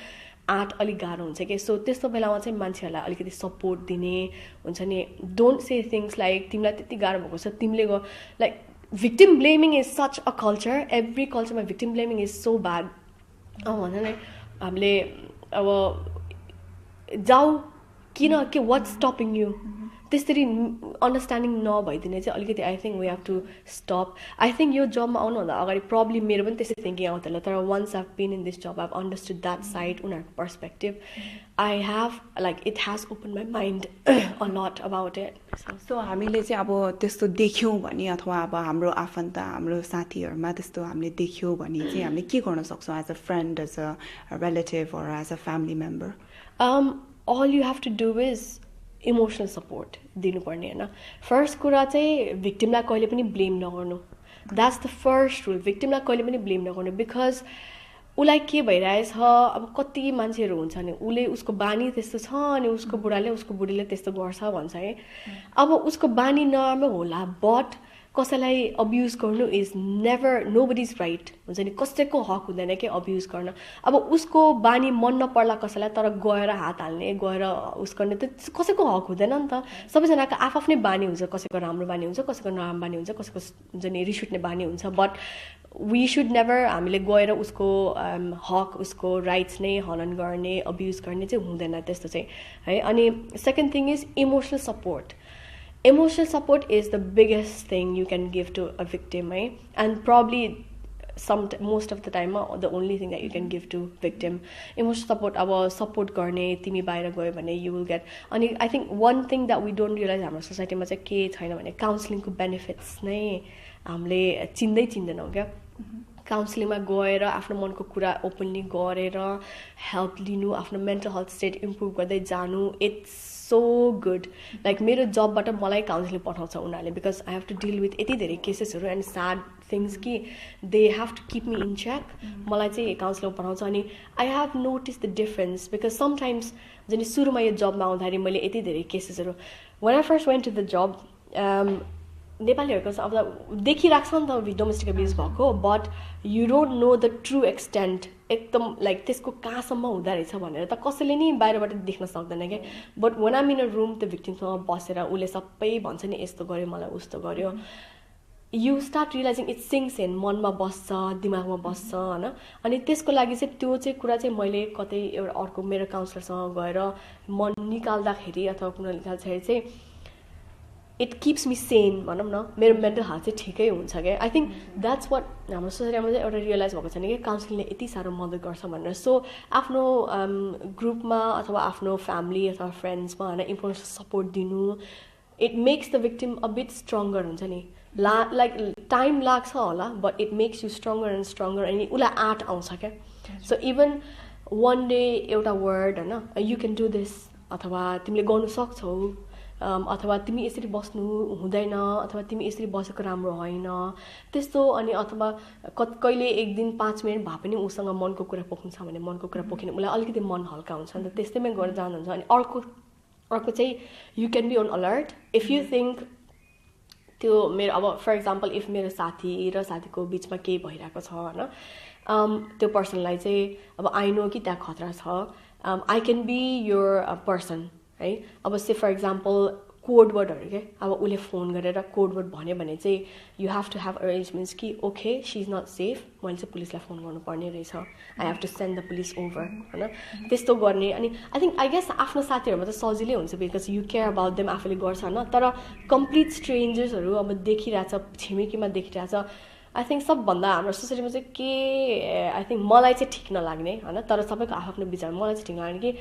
आँट अलिक गाह्रो हुन्छ कि सो त्यस्तो बेलामा चाहिँ मान्छेहरूलाई अलिकति सपोर्ट दिने हुन्छ नि डोन्ट से थिङ्स लाइक तिमीलाई त्यति गाह्रो भएको छ तिमीले like victim blaming is such a culture every कल्चरमा victim blaming is so bad भन्छ नि हामीले अब जाऊ किन के वाट्स स्टपिङ यु त्यसरी अन्डरस्ट्यान्डिङ नभइदिने चाहिँ अलिकति I think we have to stop I think यो जबमा आउनुभन्दा अगाडि प्रब्लम मेरो पनि त्यस्तै थिङ्किङ आउँथ्यो होला तर once I've been in this job I've understood that side उनीहरूको perspective I have like it has open my mind a lot about it so हामीले चाहिँ अब त्यस्तो देख्यौँ भने अथवा अब हाम्रो आफन्त हाम्रो साथीहरूमा त्यस्तो हामीले देख्यौँ भने चाहिँ हामीले के गर्न सक्छौँ as a friend as a relative or as a family member all you have to do is emotional support दिनुपर्ने हैन फर्स्ट कुरा चाहिँ भिक्टिमलाई कहिले पनि ब्लेम नगर्नु द्याट्स द फर्स्ट रुल भिक्टिमलाई कहिले पनि ब्लेम नगर्नु बिकज उलाई के भइरहेछ अब कति मान्छेहरू हुन्छ नि उले उसको बानी त्यस्तो छ अनि उसको बुढाले उसको बुढीले त्यस्तो गर्छ भन्छ है अब उसको बानी नराम्रो होला बट कसैलाई अब्युज गर्नु इज नेभर नोबडीज राइट हुन्छ नि कसैको हक हुँदैन कि अब्युज गर्न अब उसको बानी मन नपर्ला कसैलाई तर गएर हात हाल्ने गएर उस गर्ने त कसैको हक हुँदैन नि त सबैजनाको आफ्नै बानी हुन्छ कसैको राम्रो बानी हुन्छ कसैको नराम्रो बानी हुन्छ कसैको हुन्छ नि रिस उठ्ने बानी हुन्छ बट वी शुड नेभर हामीले गएर उसको हक उसको राइट्स नै हनन गर्ने अब्युज गर्ने चाहिँ हुँदैन त्यस्तो चाहिँ है अनि second thing is emotional support Emotional support is the biggest thing you can give to a victim, right? And probably most of the time, the only thing that you can give to victim. Emotional support, our support गर्ने तिमी बाहिर गयो भने you will get. अनि I think one thing that we don't realize हाम्रो सोसाइटीमा चाहिँ के छैन भने काउन्सिलिङको बेनिफिट्स नै हामीले चिन्दैनौँ क्या काउन्सिलिङमा गएर आफ्नो मनको कुरा ओपनली गरेर हेल्प लिनु आफ्नो मेन्टल हेल्थ स्टेट इम्प्रुभ गर्दै जानु इट्स so good like मेरो जबबाट मलाई काउन्सिलिङ पठाउँछ उनीहरूले because I have to deal with यति धेरै केसेसहरू एन्ड स्याड थिङ्स कि they have to keep me in check मलाई चाहिँ काउन्सिलिङ पठाउँछ अनि I have notice the difference because sometimes जुन सुरुमा यो जबमा आउँदाखेरि मैले यति धेरै केसेसहरू when I first went to the job नेपालीहरूको अब देखिरहेको छ नि त डोमेस्टिक अब्युज भएको but you don't know the true extent एकदम लाइक त्यसको कहाँसम्म हुँदो रहेछ भनेर त कसैले नि बाहिरबाट देख्न सक्दैन क्या but when I'm in a room त्यो भिक्टिमसँग बसेर उसले सबै भन्छ नि यस्तो गर्यो मलाई उस्तो गर्यो you start realising it's sings in मनमा बस्छ दिमागमा बस्छ होइन अनि त्यसको लागि चाहिँ त्यो चाहिँ कुरा चाहिँ मैले कतै एउटा अर्को मेरो काउन्सिलरसँग गएर मन निकाल्दाखेरि अथवा कुनै निकाल्दाखेरि चाहिँ इट किप्स मी सेन भनौँ न मेरो मेन्टल हेल्थ चाहिँ ठिकै हुन्छ क्या आई थिङ्क द्याट्स वाट हाम्रो सोसाइटीमा चाहिँ एउटा रियलाइज भएको छैन कि काउन्सिलिङले यति साह्रो मद्दत गर्छ भनेर सो आफ्नो ग्रुपमा अथवा आफ्नो फ्यामिली अथवा फ्रेन्ड्समा होइन इमोसनल सपोर्ट दिनु it makes the victim a bit stronger हुन्छ नि लाइक टाइम लाग्छ होला but it makes you stronger and stronger अनि उसलाई आँट आउँछ क्या सो इभन वान डे एउटा वर्ड होइन यु क्यान डु दिस अथवा तिमीले गर्नु सक्छौ अथवा तिमी यसरी बस्नु हुँदैन अथवा तिमी यसरी बसेको राम्रो होइन त्यस्तो अनि अथवा कहिले एक दिन 5 मिनट भए पनि उसँग मनको कुरा पोख्नु छ भने मनको कुरा पोखिने उसलाई अलिकति मन हल्का हुन्छ नि त त्यस्तैमै गरेर जानुहुन्छ अनि अर्को चाहिँ you can be on alert if you think त्यो मेरो अब फर इक्जाम्पल इफ मेरो साथी र साथीको बिचमा केही भइरहेको छ होइन त्यो पर्सनलाई चाहिँ अब आई नो कि त्यहाँ खतरा छ I can be your person है अब से फर इक्जाम्पल कोड वर्डहरू के अब उसले फोन गरेर कोड वर्ड भन्यो भने चाहिँ you have to have arrangements कि okay she is not safe मैले चाहिँ पुलिसलाई फोन गर्नुपर्ने रहेछ I have to send the police over होइन त्यस्तो गर्ने अनि आई थिङ्क आई गेस आफ्नो साथीहरूमा त सजिलै हुन्छ because you care about them आफूले गर्छ होइन तर कम्प्लिट स्ट्रेन्जर्सहरू अब देखिरहेछ छिमेकीमा देखिरहेछ आई थिङ्क सबभन्दा हाम्रो सोसाइटीमा चाहिँ के आई थिङ्क मलाई चाहिँ ठिक नलाग्ने होइन तर सबैको आफ्नो विचार मलाई चाहिँ ठिक नलाग्ने कि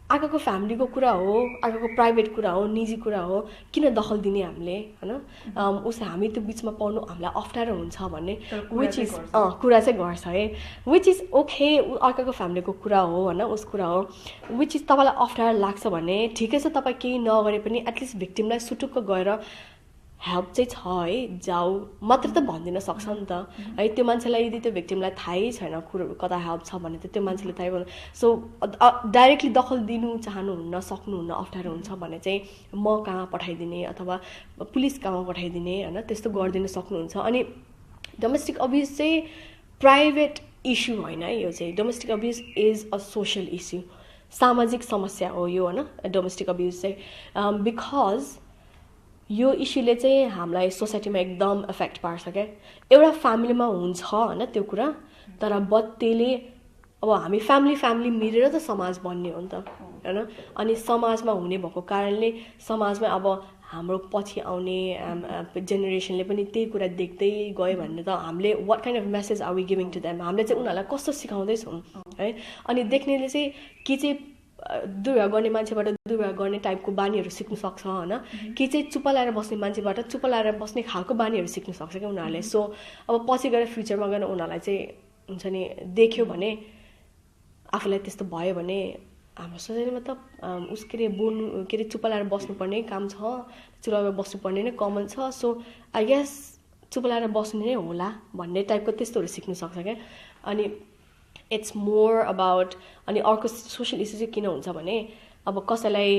अर्काको फ्यामिलीको कुरा हो अर्काको प्राइभेट कुरा हो निजी कुरा हो किन दखल दिने हामीले होइन उस हामी त्यो बिचमा पर्नु हामीलाई अप्ठ्यारो हुन्छ भन्ने विच इज कुरा चाहिँ गर्छ है विच इज ओके अर्काको फ्यामिलीको कुरा हो होइन उस कुरा हो विच इज तपाईँलाई अप्ठ्यारो लाग्छ भने ठिकै छ तपाईँ केही नगरे पनि एटलिस्ट भिक्टिमलाई सुटुक्क गएर हेल्प चाहिँ छ है जाऊ मात्र त भनिदिन सक्छ नि त है त्यो मान्छेलाई यदि त्यो भिक्टिमलाई थाहै छैन कुरोहरू कता हेल्प छ भने त त्यो मान्छेले थाहै गर्नु सो डाइरेक्टली दखल दिनु चाहनुहुन्न सक्नुहुन्न अप्ठ्यारो हुन्छ भने चाहिँ म कहाँ पठाइदिने अथवा पुलिस कहाँ पठाइदिने होइन त्यस्तो गरिदिन सक्नुहुन्छ अनि डोमेस्टिक अब्युज चाहिँ प्राइभेट इस्यु होइन है यो चाहिँ domestic abuse is a social issue सामाजिक समस्या हो यो होइन डोमेस्टिक अब्युज चाहिँ बिकज यो इस्युले चाहिँ हामीलाई सोसाइटीमा एकदम इफेक्ट पार्छ क्या एउटा फ्यामिलीमा हुन्छ होइन त्यो कुरा तर बट त्यसले अब हामी फ्यामिली मिलेर त समाज बन्ने हो नि त हैन अनि समाजमा हुने भएको कारणले समाजमा अब हाम्रो पछि आउने जेनेरेसनले पनि त्यही कुरा देख्दै गयो भने त हामीले what kind of message are we giving to them हामीले चाहिँ उनीहरूलाई कस्तो सिकाउँदै छौं है अनि देख्नेले चाहिँ के चाहिँ दुर्व्यवहार गर्ने मान्छेबाट दुर्व्यवहार गर्ने टाइपको बानीहरू सिक्न सक्छ हैन के चाहिँ चुप लाएर बस्ने मान्छेबाट चुप लाएर बस्ने खालको बानीहरू सिक्न सक्छ के उनीहरूले सो अब पछि गएर फ्युचरमा गएर उनीहरूलाई चाहिँ हुन्छ नि देख्यो भने आफूलाई त्यस्तो भयो भने हाम्रो सोसाइटीमा त उसके रे बोल्नु के रे चुप लाएर बस्नुपर्ने काम छ चुप लाएर बस्नुपर्ने नै कमन छ सो आई गेस चुप लाएर बस्नु नै होला भन्ने टाइपको त्यस्तोहरू सिक्न सक्छ क्या अनि इट्स मोर अबाउट अनि अर्को सोशल इस्यु चाहिँ किन हुन्छ भने अब कसैलाई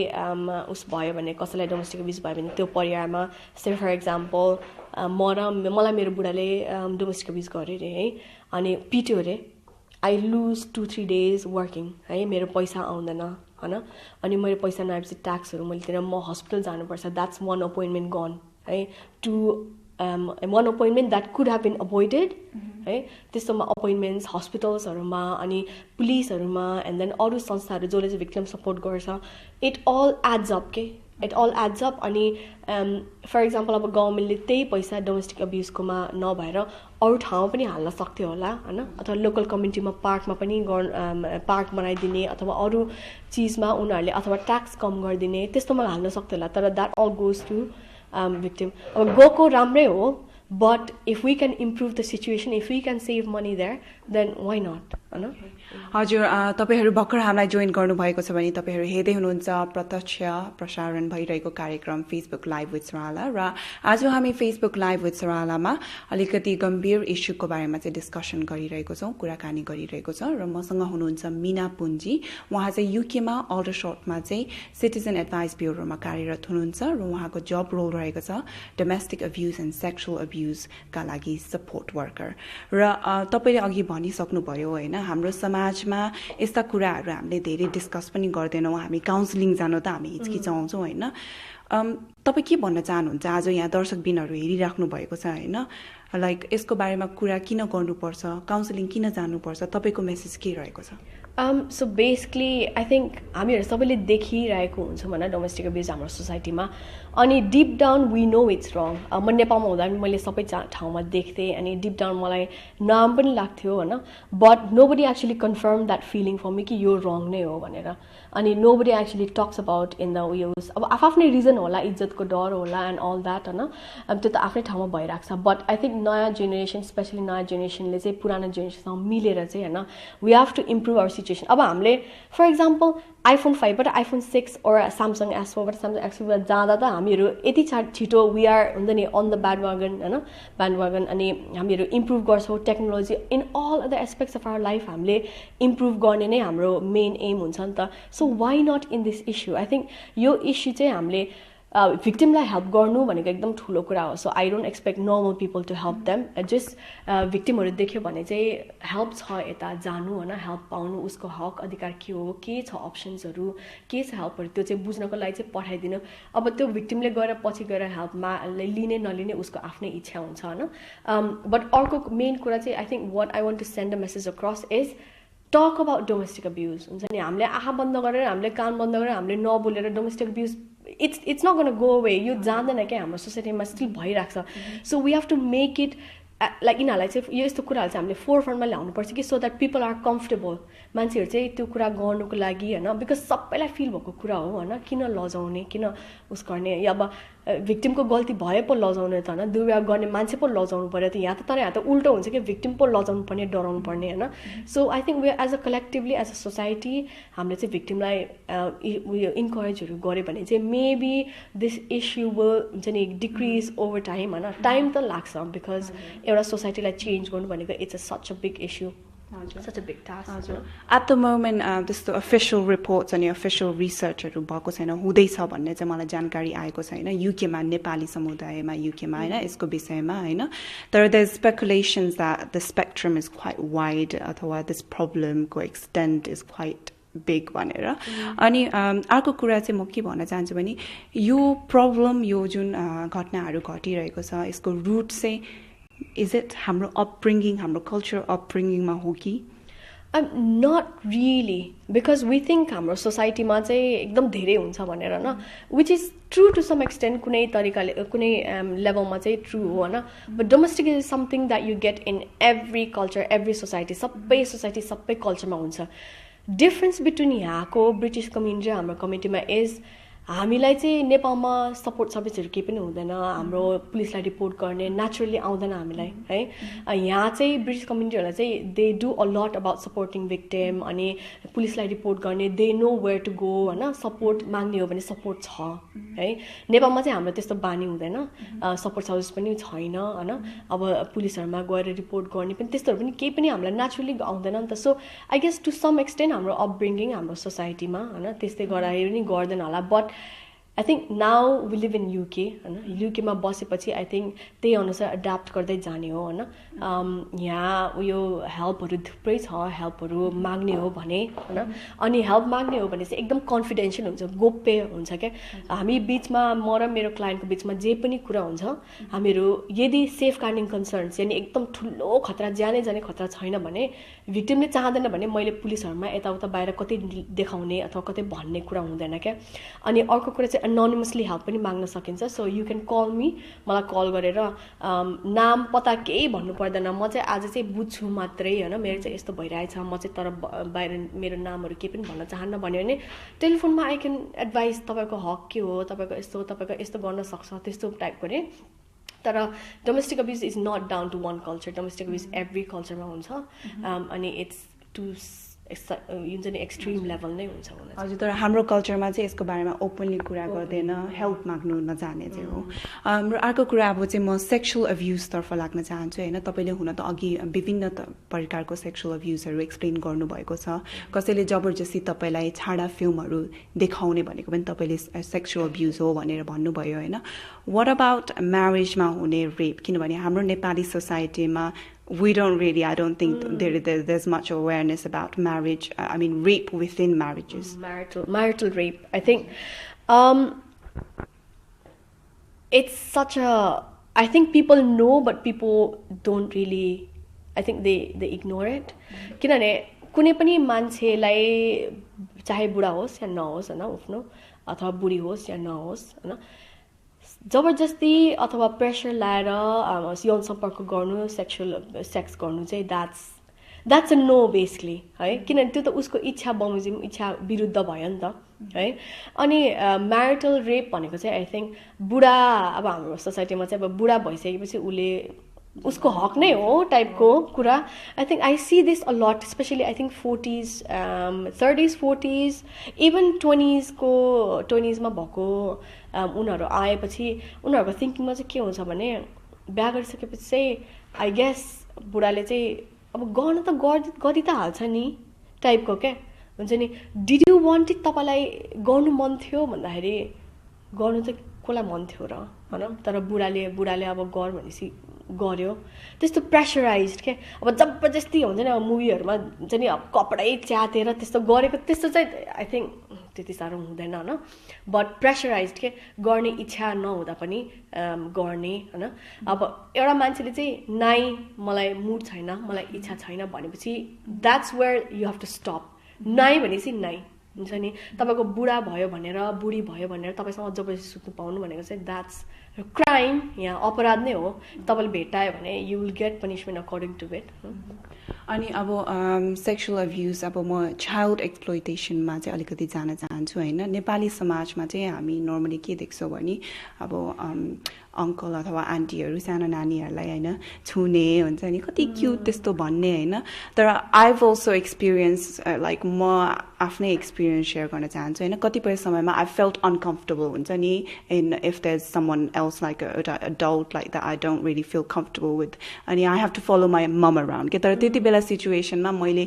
उस भयो भने कसैलाई डोमेस्टिक अब्युज भयो भने त्यो परिवारमा से फर एक्जाम्पल मलाई मेरो बुढाले डोमेस्टिक अब्युज गर्यो अरे है अनि पिट्यो अरे आई लुज 2-3 days वर्किङ है मेरो पैसा आउँदैन हैन अनि मेरो पैसा नआएपछि ट्याक्सहरू मैले तिरेर म हस्पिटल जानुपर्छ द्याट्स one appointment gone है to one appointment that could have been avoided है त्यस्तोमा अपोइन्टमेन्ट्स हस्पिटल्सहरुमा अनि पुलिसहरुमा एन्ड देन अरु संस्थाहरु जसले चाहिँ भिक्टिम सपोर्ट गर्छ इट अल एड्स अप के इट अल एड्स अप अनि फर एक्जाम्पल अब गभर्नमेन्टले त्यही पैसा डोमेस्टिक अब्युजकोमा नभएर अरु ठाउँमा पनि हाल्न सक्थ्यो होला हैन अथवा लोकल कम्युनिटीमा पार्कमा पनि पार्क बनाइदिने अथवा अरु चीजमा उनीहरुले अथवा ट्याक्स कम गरिदिने त्यस्तोमा हाल्न सक्थ्यो होला तर that all goes to victim गएको राम्रै हो but if we can improve the situation if we can save money there then why not हैन हजुर तपाईहरु भर्खर हामीलाई जोइन गर्नु भएको छ भने तपाईहरु हेर्दै हुनुहुन्छ प्रत्यक्ष प्रसारण भइरहेको कार्यक्रम फेसबुक लाइभ विथ सराला र आज हामी फेसबुक लाइभ विथ सरालामा अलिकति गम्भीर इस्युको बारेमा चाहिँ डिस्कसन गरिरहेको छौं कुराकानी गरिरहेको छ र मसँग हुनुहुन्छ मीना पुन जी उहाँ चाहिँ यूके मा अल्डरशटमा चाहिँ सिटिजन एडभाइस ब्युरोमा कार्यरत हुनुहुन्छ र उहाँको जब रोल रहेको छ domestic abuse and sexual abuse का लागि सपोर्ट वर्कर र तपाईले अघि भनिसक्नु भयो हैन हाम्रो समाजमा यस्ता कुराहरु हामीले धेरै डिस्कस पनि गर्दैनौं हामी काउन्सिलिङ जान त हामी हिचकिचाउँछौं हैन तपाई के भन्न चाहनुहुन्छ आज यहाँ दर्शकबिनहरु हेरिराख्नु भएको छ हैन लाइक यसको बारेमा कुरा किन गर्नुपर्छ काउन्सिलिङ किन जानुपर्छ तपाईको मेसेज के रहेको छ so basically I think हामीहरु सबैले देखिरहेको हुन्छौं हैन डोमेस्टिक अब्युज हाम्रो सोसाइटीमा अनि deep down we know it's wrong म नेपालमा हुँदा पनि मैले सबै ठाउँमा देख्थे अनि डीप डाउन मलाई नाम पनि लाग्थ्यो हैन but nobody actually confirm that feeling for me कि यो रङ नै हो भनेर अनि nobody actually talks about in the ways अब आफ्नै रिजन होला इज्जतको डर होला एन्ड अल दैट हैन अब त्यो त आफ्नै ठाउँमा भइराख्छ बट आई थिंक नयाँ जेनेरेसन स्पेशली नयाँ जेनेरेसनले चाहिँ पुरानो जेनेरेसनसँग मिलेर चाहिँ हैन we have to improve our situation अब हामीले फर एक्जाम्पल iPhone 5 बाट iPhone 6 or Samsung S4 बाट Samsung S4 बाट जाँदा त हामीहरु यति छिटो वी आर हुन्छ नि अन द ब्यान्डवागन हैन ब्यान्डवागन अनि हामीहरु इम्प्रुभ गर्छौं technology in all other aspects of our life हामीले इम्प्रुभ गर्ने नै हाम्रो मेन एम हुन्छ नि त so why not in this issue I think यो इश्यू चाहिँ हामीले victimलाई हेल्प गर्नु भनेको एकदम ठूलो कुरा हो so I don't expect normal people to help them just victimहरु देख्यो भने चाहिँ हेल्प छ यता जानु हैन हेल्प पाउनु उसको हक अधिकार के छ अप्सन्सहरु के छ हेल्पहरु त्यो चाहिँ बुझ्नको लागि चाहिँ पठाइदिनु अब त्यो victimले गएर पछि गएर हेल्पमा लिने नलिने उसको आफ्नै इच्छा हुन्छ हैन बट अर्को मेन कुरा चाहिँ I think what I want to send a message across is talk about domestic abuse हुन्छ नि हामीले आँखा बन्द गरेर हामीले कान बन्द गरेर हामीले नबोलेर domestic abuse it's not going to go away यो जान्दैन के हाम्रो सोसाइटीमा स्टिल भइराख्छ so we have to make it like यिनीहरुलाई चाहिँ यो यस्तो कुराहरु चाहिँ हामीले फोरफ्रन्टमा ल्याउनु पर्छ कि so that people are comfortable मान्छेहरु चाहिँ त्यो कुरा गर्नुको लागि हैन बिकज सबैलाई फिल भएको कुरा हो हैन किन लजाउने किन उस गर्ने या अब victimको गल्ती भए पो लजाउने त हैन दुर्व्यवहार गर्ने मान्छे पो लजाउनु पर्यो त यहाँ त तर यहाँ त उल्टो हुन्छ कि victim पो लजाउनु पर्ने डराउनु पर्ने हैन so I think we as a collectively as a society हामीले चाहिँ victimलाई इन्करेजहरु गरे भने चाहिँ मेबी दिस इश्यू विल हुन्छ नि डिक्रिज ओभर टाइम हैन टाइम त लाग्छ बिकज एउटा सोसाइटीलाई चेन्ज गर्नु भनेको it's such a big issue such a big task at the moment त्यस्तो official reports अनि official researchहरु भएको छैन हुँदैछ भन्ने चाहिँ मलाई जानकारी आएको छैन युके मा नेपाली समुदायमा युके मा हैन यसको विषयमा हैन तर there is speculations that the spectrum is quite wide अथवा this problem को extent is quite big भनेर अनि अर्को कुरा चाहिँ म के भन्न चाहन्छु भने यो प्रब्लम यो जुन घटनाहरु घटिरहेको छ यसको रुट चाहिँ is it हाम्रो अपब्रिंगिङ हाम्रो कल्चर अपब्रिंगिङमा हो कि Not really, because we think हाम्रो सोसाइटीमा चाहिँ एकदम धेरै हुन्छ भनेर न, which is true to some extent, कुनै तरिकाले कुनै लेभलमा चाहिँ ट्रू हो हैन, but domestic is something that you get in every culture, every society, सबै सोसाइटी सबै कल्चरमा हुन्छ. Difference between यहाँको ब्रिटिश कम्युनिटी र हाम्रो कम्युनिटीमा is हामीलाई चाहिँ नेपालमा सपोर्ट सर्भिसहरु केही पनि हुँदैन, हाम्रो पुलिसलाई रिपोर्ट गर्ने नेचुरली आउँदैन हामीलाई है. यहाँ चाहिँ ब्रिटिश कम्युनिटीहरुलाई चाहिँ they do a lot about supporting victim, अनि पुलिसलाई रिपोर्ट गर्ने, they know where to go हैन, सपोर्ट माग्ने हो भने सपोर्ट छ है. नेपालमा चाहिँ हाम्रो त्यस्तो बानी हुँदैन, सपोर्ट सर्भिस पनि छैन हैन. अब पुलिसहरुमा गएर रिपोर्ट गर्ने पनि त्यस्तोहरु पनि केही पनि हामीलाई नेचुरली आउँदैन नि त. So I guess to some extent हाम्रो अपब्रिङिङ हाम्रो सोसाइटीमा हैन त्यस्तै गरायो पनि गर्दैन होला. But I think now we live in UK, UK मा बसेपछि I think त्यही अनुसार अड्याप्ट गर्दै जाने हो हैन. यहाँ यो हेल्पहरु थुप्रै छ, हेल्पहरु माग्ने हो भने हैन, अनि हेल्प माग्ने हो भने चाहिँ एकदम कन्फिडेन्शियल हुन्छ, गोप्य हुन्छ के. हामी बीचमा म र मेरो क्लाइन्टको बीचमा जे पनि कुरा हुन्छ, हामीहरु यदि सेफ गार्डिङ कन्सर्न्स यानी एकदम ठुलो खतरा ज्यानै जाने खतरा छैन भने, भिक्टिमले चाहदैन भने मैले पुलिसहरुमा यताउता बाहिर कतै देखाउने अथवा कतै भन्ने कुरा हुँदैन के. अनि अर्को कुरा चाहिँ anonymously help पनि माग्न सकिन्छ. So you can call me, मलाई कल गरेर नाम पता केही भन्नु पर्दैन, म चाहिँ आज चाहिँ बुझ्छु मात्रै हैन, मेरो चाहिँ यस्तो भइरहेछ, म चाहिँ तर बाहिर मेरो नामहरु केही पनि भन्न चाहन्न भन्यो भने टेलिफोनमा आई क्यान एडभाइस तपाईको हक के हो, तपाईको यस्तो गर्न सक्छ, त्यस्तो टाइपको रे. तर domestic abuse is not down to one culture, domestic abuse every कल्चरमा हुन्छ. अनि इट्स टु हुन्छ नि एक्सट्रिम लेभल नै हुन्छ हुन. हजुर, तर हाम्रो कल्चरमा चाहिँ यसको बारेमा ओपनली कुरा गर्दैन, हेल्प माग्नु नजाने चाहिँ हो. हाम्रो अर्को कुरा अब चाहिँ म सेक्सुअल अब्युजतर्फ लाग्न चाहन्छु हैन. तपाईले हुन त अघि विभिन्न प्रकारको सेक्सुअल अब्युजहरू एक्सप्लेन गर्नुभएको छ. कसैले जबरजस्ती तपाईलाई छाडा फिल्महरू देखाउने भनेको पनि तपाईले सेक्सुअल अब्युज हो भनेर भन्नुभयो हैन. व्हाट अबाउट म्यारेजमा हुने रेप? किनभने हाम्रो नेपाली सोसाइटीमा we don't really, I don't think there's much awareness about marriage, I mean rape within marriages. Marital rape, I think it's such a, I think people know but people don't really, I think they ignore it. किनभने कुनै पनि मान्छेलाई चाहे बुढा होस् या नहोस् हैन, उफ्नो अथवा बुढी होस् या नहोस् हैन, जबरजस्ती अथवा प्रेसर लाएर यौन सम्पर्क गर्नु, सेक्स गर्नु चाहिँ द्याट्स अ नो बेसिकली है. किनभने त्यो त उसको इच्छा बमोजिम इच्छा विरुद्ध भयो नि त है. अनि म्यारिटल रेप भनेको चाहिँ आई थिङ्क बुढा, अब हाम्रो सोसाइटीमा चाहिँ अब बुढा भइसकेपछि उसको हक नै हो टाइपको कुरा. I think I see this a lot, specially I think 40s 30s 40s even 20s मा भएको उनीहरू आएपछि उनीहरूको थिङ्किङमा चाहिँ के हुन्छ भने बिहा गरिसकेपछि चाहिँ आई गेस बुढाले चाहिँ अब गर्न त गरि त हाल्छ नि टाइपको क्या हुन्छ नि. डिड यु वान्ट इट, तपाईँलाई गर्नु मन थियो भन्दाखेरि गर्नु चाहिँ कसलाई मन थियो र हैन. तर बुढाले अब गर भनेपछि गर्यो. त्यस्तो प्रेसराइज्ड के, अब जबरजस्ती हुन्छ नि अब मुभीहरूमा हुन्छ नि, अब कपडै च्यातेर त्यस्तो गरेको, त्यस्तो चाहिँ आई थिङ्क त्यति साह्रो हुँदैन हैन. बट प्रेसराइज्ड के, गर्ने इच्छा नहुँदा पनि गर्ने हैन. अब एउटा मान्छेले चाहिँ नाइ मलाई मुड छैन, मलाई इच्छा छैन भनेपछि that's where you have to stop. नाइ भनेपछि नाइ हुन्छ नि. तपाईँको बुढा भयो भनेर बुढी भयो भनेर तपाईँसँग जबरजस्ती सुत्नु पाउनु भनेको चाहिँ द्याट्स क्राइम, यहाँ अपराध नै हो. तपाईँले भेटायो भने you will get punishment according to it. अनि अब सेक्सुअल अब्युज, अब म चाइल्ड एक्सप्लोइटेसनमा चाहिँ अलिकति जान चाहन्छु हैन. नेपाली समाजमा चाहिँ हामी नर्मली के देख्छौँ भने अब अङ्कल अथवा आन्टीहरू सानो नानीहरूलाई हैन छुने हुन्छ नि, कति क्युट त्यस्तो भन्ने हैन. तर I have also experience, like म आफ्नै एक्सपिरियन्स सेयर गर्न चाहन्छु हैन. कतिपय समयमा आई फेल्ट अनकम्फर्टेबल हुन्छ नि, in if there is someone else like adult like that I don't really feel comfortable with, अनि I have to follow my mom around के. तर त्यति बेला सिचुएसनमा मैले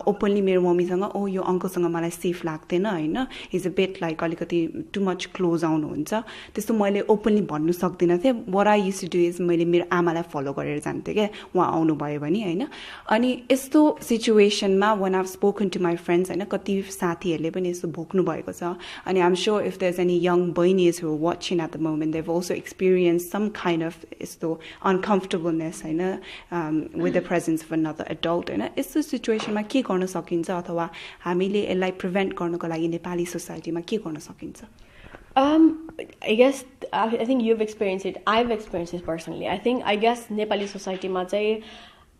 ओपनली मेरो मम्मीसँग ओ यो अङ्कलसँग मलाई सेफ लाग्दैन हैन, इज अ बेट लाइक अलिकति टु मच क्लोज आउनुहुन्छ, त्यस्तो मैले ओपनली भन्नु सक्दिनँ थिएँ. What I used to do is मैले मेरो आमालाई फलो गरेर जान्थेँ क्या, उहाँ आउनुभयो भने हैन. अनि यस्तो सिचुएसनमा when I've spoken to my friends हैन, कति साथीहरूले पनि यस्तो भोग्नु भएको छ. अनि I'm sure if there's any young bainis who are watching at the moment, they've also also experience some kind of uncomfortableness with the presence of another adult यस्तो सिचुएसनमा के गर्न सकिन्छ अथवा हामीले यसलाई प्रिभेन्ट गर्नको लागि नेपाली सोसाइटीमा के गर्न सकिन्छ? I guess I think you've experienced it. I've experienced it personally. I guess Nepali society ma chai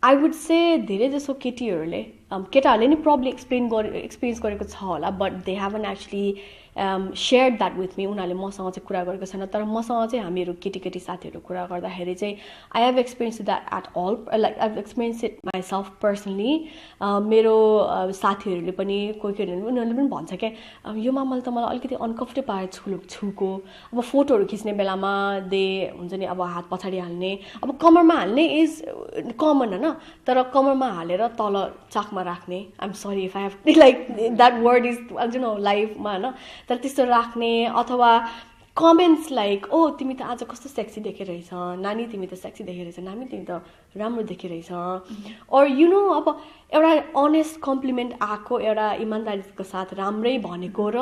I would say धेरै जसो केटीहरुले केटाहरुले नि प्रब्लम एक्सपिरियन्स गरेको छ होला, but they haven't actually shared that with me. उनीहरुले मसँग चाहिँ कुरा गरेको छैन, तर मसँग चाहिँ हामीहरु केटी साथीहरु कुरा गर्दाखेरि चाहिँ I have experienced that at all, like I've experienced it myself personally. मेरो साथीहरुले पनि कोही उनीहरुले पनि भन्छ के यो मामले त मलाई अलिकति अनकम्फर्टेबल पाए छुको अब फोटोहरु खिच्ने बेलामा दे हुन्छ नि अब हात पछाडी हाल्ने अब कमरमा हाल्ने इज कमन हैन, तर कमरमा हालेर तल चाकमा राख्ने I'm sorry if I have like that word is I don't know live मा हैन, तर त्यस्तो राख्ने अथवा कमेन्ट्स लाइक ओ तिमी त आज कस्तो सेक्सी देखिरहेछ, नानी तिमी त सेक्सी देखिरहेछ, नानी तिमी त राम्रो देखिरहेछ, और यु नो अब एउटा अनेस्ट कम्प्लिमेन्ट आको एउटा इमानदारीको साथ राम्रै भनेको र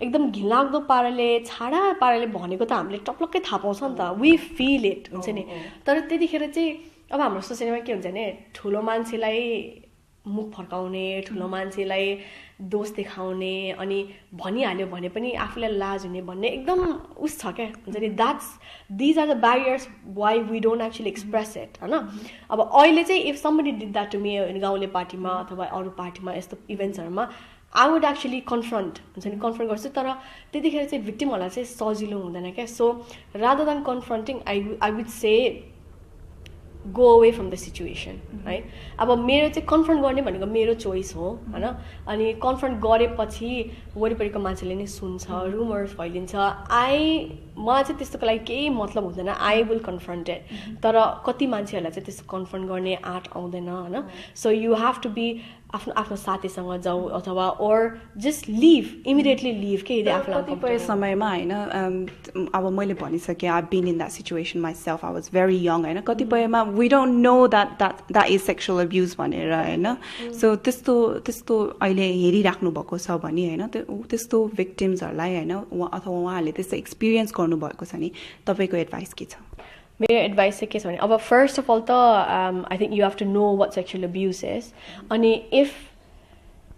एकदम घिनलाग्दो पाराले छाडा पाराले भनेको त हामीले टप्लक्कै थाहा पाउँछ नि त, वी फिल इट हुन्छ नि। तर त्यतिखेर चाहिँ अब हाम्रो सोसाइटीमा के हुन्छ भने ठुलो मान्छेलाई मुख फर्काउने, ठुलो मान्छेलाई दोष देखाउने अनि भनिहाल्यो भने पनि आफूलाई लाज हुने भन्ने एकदम उस छ क्या हुन्छ नि। These are the barriers why we don't actually express it हैन। अब अहिले चाहिँ if somebody did that to me गाउँले पार्टीमा अथवा अरू पार्टीमा यस्तो इभेन्ट्सहरुमा आई वुड एक्चुअली कन्फ्रन्ट हुन्छ नि, कन्फ्रन्ट गर्छु, तर त्यतिखेर चाहिँ भिक्टिमहरूलाई चाहिँ सजिलो हुँदैन क्या। So rather than confronting I would say go away from the situation, right? अब मेरो चाहिँ कन्फ्रन्ट गर्ने भनेको मेरो चोइस हो हैन, अनि कन्फ्रन्ट गरेपछि वरिपरिको मान्छेले नै सुन्छ, रुमर्स फैलिन्छ। मलाई चाहिँ त्यस्तोको लागि केही मतलब हुँदैन, आई विल कन्फ्रन्ट इट, तर कति मान्छेहरूलाई चाहिँ त्यस्तो कन्फ्रन्ट गर्ने आँट आउँदैन हैन। So you have to be आफ्नो साथीसँग जाऊ अथवा or just leave, immediately leave के यदि आफूलाई कतिपय समयमा हैन अब मैले भनिसके I been in that situation myself, I was very young हैन, कतिपयमा we don't know that is sexual abuse भनेर हैन। सो त्यस्तो अहिले हेरिराख्नु भएको छ भने हैन त्यस्तो भिक्टिम्सहरुलाई हैन अथवा उहाँहरूले त्यस्तो एक्सपिरियन्स गर्नु भएको छ नि तपाईको एडभाइस के छ? मेरो एडभाइस चाहिँ के छ भने अब फर्स्ट अफ अल त I think you have to know what sexual abuse is, अनि if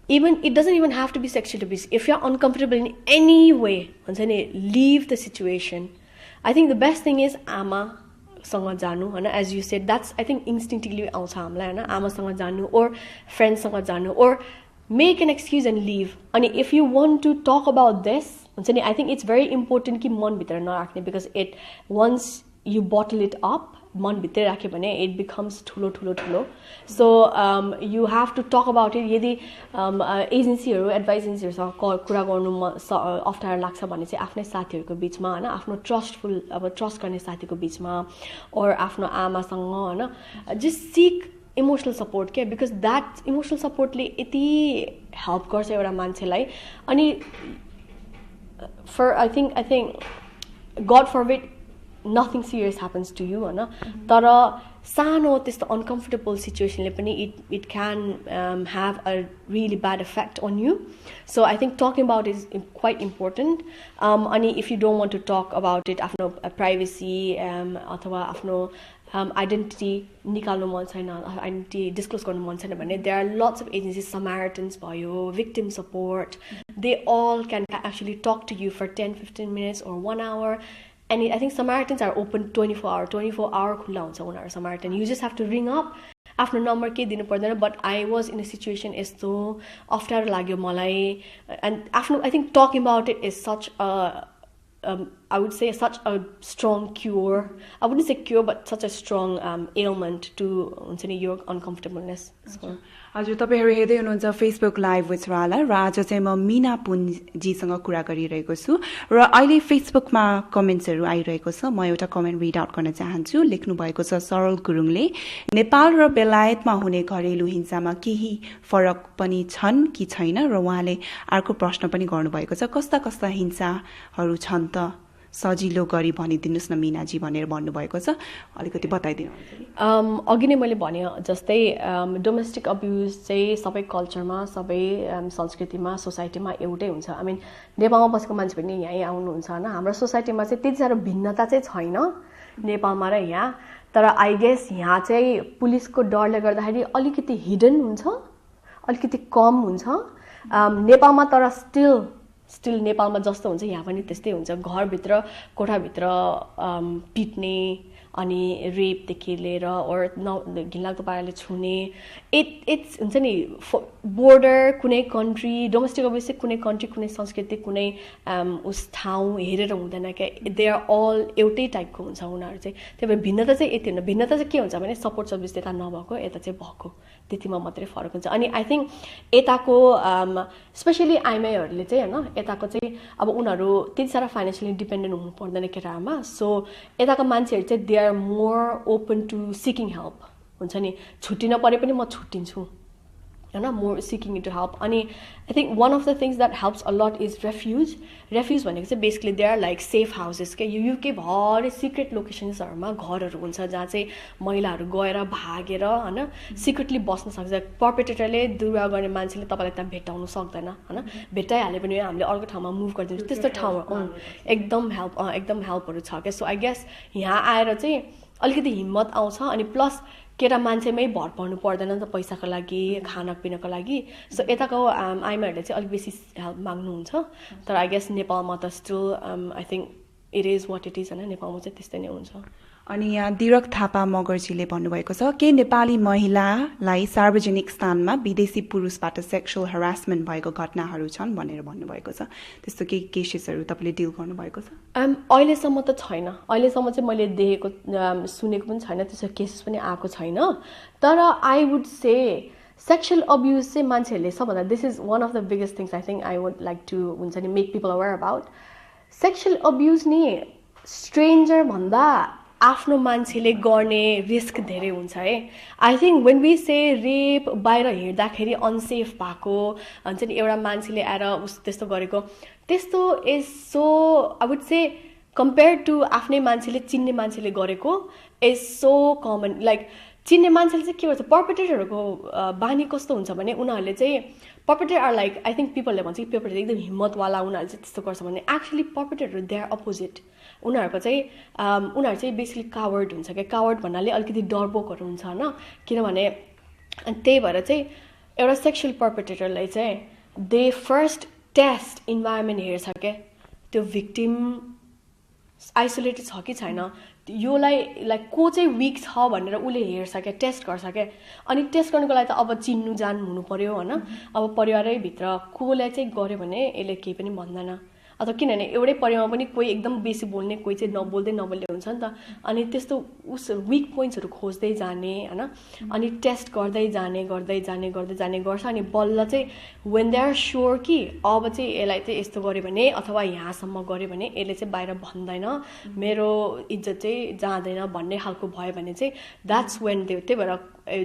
even it doesn't even have to be sexual abuse, if you're uncomfortable in any way हुन्छ नि leave the situation. I think the best thing is आमा सँग जानु हैन, as you said that's I think instinctively आउँछ हामीलाई हैन, आमासँग जानु or फ्रेन्डसँग जानु or make an excuse and leave. अनि if you want to talk about this हुन्छ नि I think it's very important कि मन भित्र नराख्ने, because it once you bottle it up मन भित्र राख्यो भने it becomes ठुलो ठुलो ठुलो। So you have to talk about it. यदि एजेन्सीहरू एडभाइस एजेन्सीहरूसँग कुरा गर्नु अप्ठ्यारो लाग्छ भने चाहिँ आफ्नै साथीहरूको बिचमा हैन, आफ्नो ट्रस्टफुल अब ट्रस्ट गर्ने साथीको बिचमा और आफ्नो आमासँग हैन जस्ट सिक इमोसनल सपोर्ट के, बिकज द्याट इमोसनल सपोर्टले यति हेल्प गर्छ एउटा मान्छेलाई। अनि for I think God forbid nothing serious happens to you हैन, तर सानो त्यस्तो uncomfortable situationले पनि it can have a really bad effect on you. So I think talking about it is quite important. अनि if you don't want to talk about it आफ्नो privacy अथवा आफ्नो identity निकाल्नु मन छैन, identity disclose गर्नु मन छैन भने there are lots of agencies, Samaritans भयो, victim support, they all can actually talk to you for 10-15 minutes or 1 hour. And I think Samaritans are open 24 hour खुला हुन्छ उनीहरु Samaritan. You just have to ring up, आफ्नो number के दिनु पर्दैन। But I was in a situation यस्तो अप्ठ्यारो लाग्यो मलाई, and आफ्नो I think talking about it is such a I would say such a strong cure. I wouldn't say cure, but such a strong ailment to your uncomfortableness. So. हजुर तपाईहरु हेर्दै हुनुहुन्छ Facebook live with सराला र आज चाहिँ म मीना पुन जीसँग कुरा गरिरहेको छु र अहिले फेसबुकमा कमेन्ट्सहरु आइरहेको छ। म एउटा कमेन्ट रिड आउट गर्न चाहन्छु। लेख्नु भएको छ सरल गुरुङले, नेपाल र बेलायतमा हुने घरेलु हिंसामा केही फरक पनि छन् कि छैन, र उहाँले अर्को प्रश्न पनि गर्नु भएको छ, कस्ता कस्ता हिंसाहरु छन् त सजिलो गरी भनिदिनुस् न मीनाजी भनेर भन्नुभएको छ अलिकति बताइदिनुहुन्छ अघि नै मैले भने जस्तै डोमेस्टिक अब्युज चाहिँ सबै कल्चरमा सबै संस्कृतिमा सोसाइटीमा एउटै हुन्छ आई मिन नेपालमा बसेको मान्छे पनि यहीँ आउनुहुन्छ होइन हाम्रो सोसाइटीमा चाहिँ त्यति साह्रो भिन्नता चाहिँ छैन नेपालमा र यहाँ तर आई गेस यहाँ चाहिँ पुलिसको डरले गर्दाखेरि अलिकति हिडन हुन्छ अलिकति कम हुन्छ नेपालमा तर स्टिल नेपालमा जस्तो हुन्छ यहाँ पनि त्यस्तै हुन्छ घरभित्र कोठाभित्र पिट्ने अनि रेपदेखि लिएर ओर घिनलाग्दो पाराले छुने इट्स हुन्छ नि बोर्डर कुनै कन्ट्री डोमेस्टिक अब्युज चाहिँ कुनै कन्ट्री कुनै संस्कृति कुनै उस ठाउँ हेरेर हुँदैन क्या दे आर अल एउटै टाइपको हुन्छ उनीहरू चाहिँ त्यही भएर भिन्नता चाहिँ यति हुँदैन भिन्नता चाहिँ के हुन्छ भने सपोर्ट सर्भिस यता नभएको यता चाहिँ भएको त्यतिमा मात्रै फरक हुन्छ अनि आई थिङ्क यताको स्पेसली आइमाईहरूले चाहिँ होइन यताको चाहिँ अब उनीहरू त्यति साह्रो फाइनेन्सियली डिपेन्डेन्ट हुनु पर्दैन केटाहरूमा सो यताको मान्छेहरू चाहिँ they are more open to seeking help हुन्छ नि छुट्टिन परे पनि म छुट्टिन्छु होइन मोर सिकिङ टु हेल्प अनि I think one of the things that helps a lot is refuge भनेको चाहिँ basically they are like safe houses के युके भरे सिक्रेट लोकेसन्सहरूमा घरहरू हुन्छ जहाँ चाहिँ महिलाहरू गएर भागेर होइन सिक्रेटली बस्न सक्छ पर्पेट्रेटरले दुर्व्यवहार गर्ने मान्छेले तपाईँलाई त्यहाँ भेट्टाउनु सक्दैन होइन भेट्टाइहाल्यो भने हामीले अर्को ठाउँमा मुभ गरिदिन्छ त्यस्तो ठाउँहरू एकदम हेल्पहरू छ क्या सो आई गेस यहाँ आएर चाहिँ अलिकति हिम्मत आउँछ अनि प्लस केटा मान्छेमै भर पर्नु पर्दैन नि त पैसाको लागि खानापिनाको लागि सो यताको आइमाहरूले चाहिँ अलिक बेसी हेल्प माग्नुहुन्छ तर आई गेस नेपालमा त still I think it is what it is होइन नेपालमा चाहिँ त्यस्तै नै हुन्छ अनि यहाँ दिरक थापा मगर्जीले भन्नुभएको छ के नेपाली महिलालाई सार्वजनिक स्थानमा विदेशी पुरुषबाट सेक्सुअल हरासमेन्ट भएको घटनाहरू छन् भनेर भन्नुभएको छ त्यस्तो केही केसेसहरू तपाईँले डिल गर्नुभएको छ अहिलेसम्म त छैन अहिलेसम्म चाहिँ मैले देखेको सुनेको पनि छैन त्यस्तो केसेस पनि आएको छैन तर I would say sexual abuse चाहिँ मान्छेहरूले सबभन्दा this is one of the biggest things I think I would like to हुन्छ नि make people aware about sexual abuse नि स्ट्रेन्जर भन्दा आफ्नो मान्छेले गर्ने रिस्क धेरै हुन्छ है I think when we say rape बाहिर हिँड्दाखेरि अनसेफ भएको हुन्छ नि एउटा मान्छेले आएर उस त्यस्तो गरेको त्यस्तो is so I would say compare to आफ्नै मान्छेले चिन्ने मान्छेले गरेको इज सो कमन लाइक चिन्ने मान्छेले चाहिँ के गर्छ पर्पेट्रेटरहरूको बानी कस्तो हुन्छ भने उनीहरूले चाहिँ perpetrator are like I think पिपलले भन्छ कि पर्पेट्रेटर एकदम हिम्मतवाला उनीहरूले चाहिँ त्यस्तो गर्छ भने एक्चुली पर्पेट्रेटरहरू दे आर अपोजिट उनीहरू चाहिँ बेसिकली कावर्ड हुन्छ क्या कावर्ड भन्नाले अलिकति डरपोकहरू हुन्छ होइन किनभने त्यही भएर चाहिँ एउटा सेक्सुअल पर्पेट्रेटरलाई चाहिँ दे फर्स्ट टेस्ट इन्भाइरोमेन्ट हेर्छ क्या त्यो भिक्टिम आइसोलेटेड छ कि छैन योलाई लाइक को चाहिँ विक छ भनेर उसले हेर्छ क्या टेस्ट गर्छ क्या अनि टेस्ट गर्नुको लागि त अब चिन्नु जान्नु हुनु पर्यो होइन अब परिवारैभित्र कोलाई चाहिँ गर्यो भने यसले केही पनि भन्दैन अथवा किनभने एउटै परिवारमा पनि कोही एकदम बेसी बोल्ने कोही चाहिँ नबोल्दै हुन्छ नि त अनि त्यस्तो उस विक पोइन्ट्सहरू खोज्दै जाने होइन अनि टेस्ट गर्दै जाने गर्छ अनि बल्ल चाहिँ वेन दे आर स्योर कि अब चाहिँ यसलाई चाहिँ यस्तो गर्यो भने अथवा यहाँसम्म गर्यो भने यसले चाहिँ बाहिर भन्दैन मेरो इज्जत चाहिँ जाँदैन भन्ने खालको भयो भने चाहिँ द्याट्स वेन त्यही भएर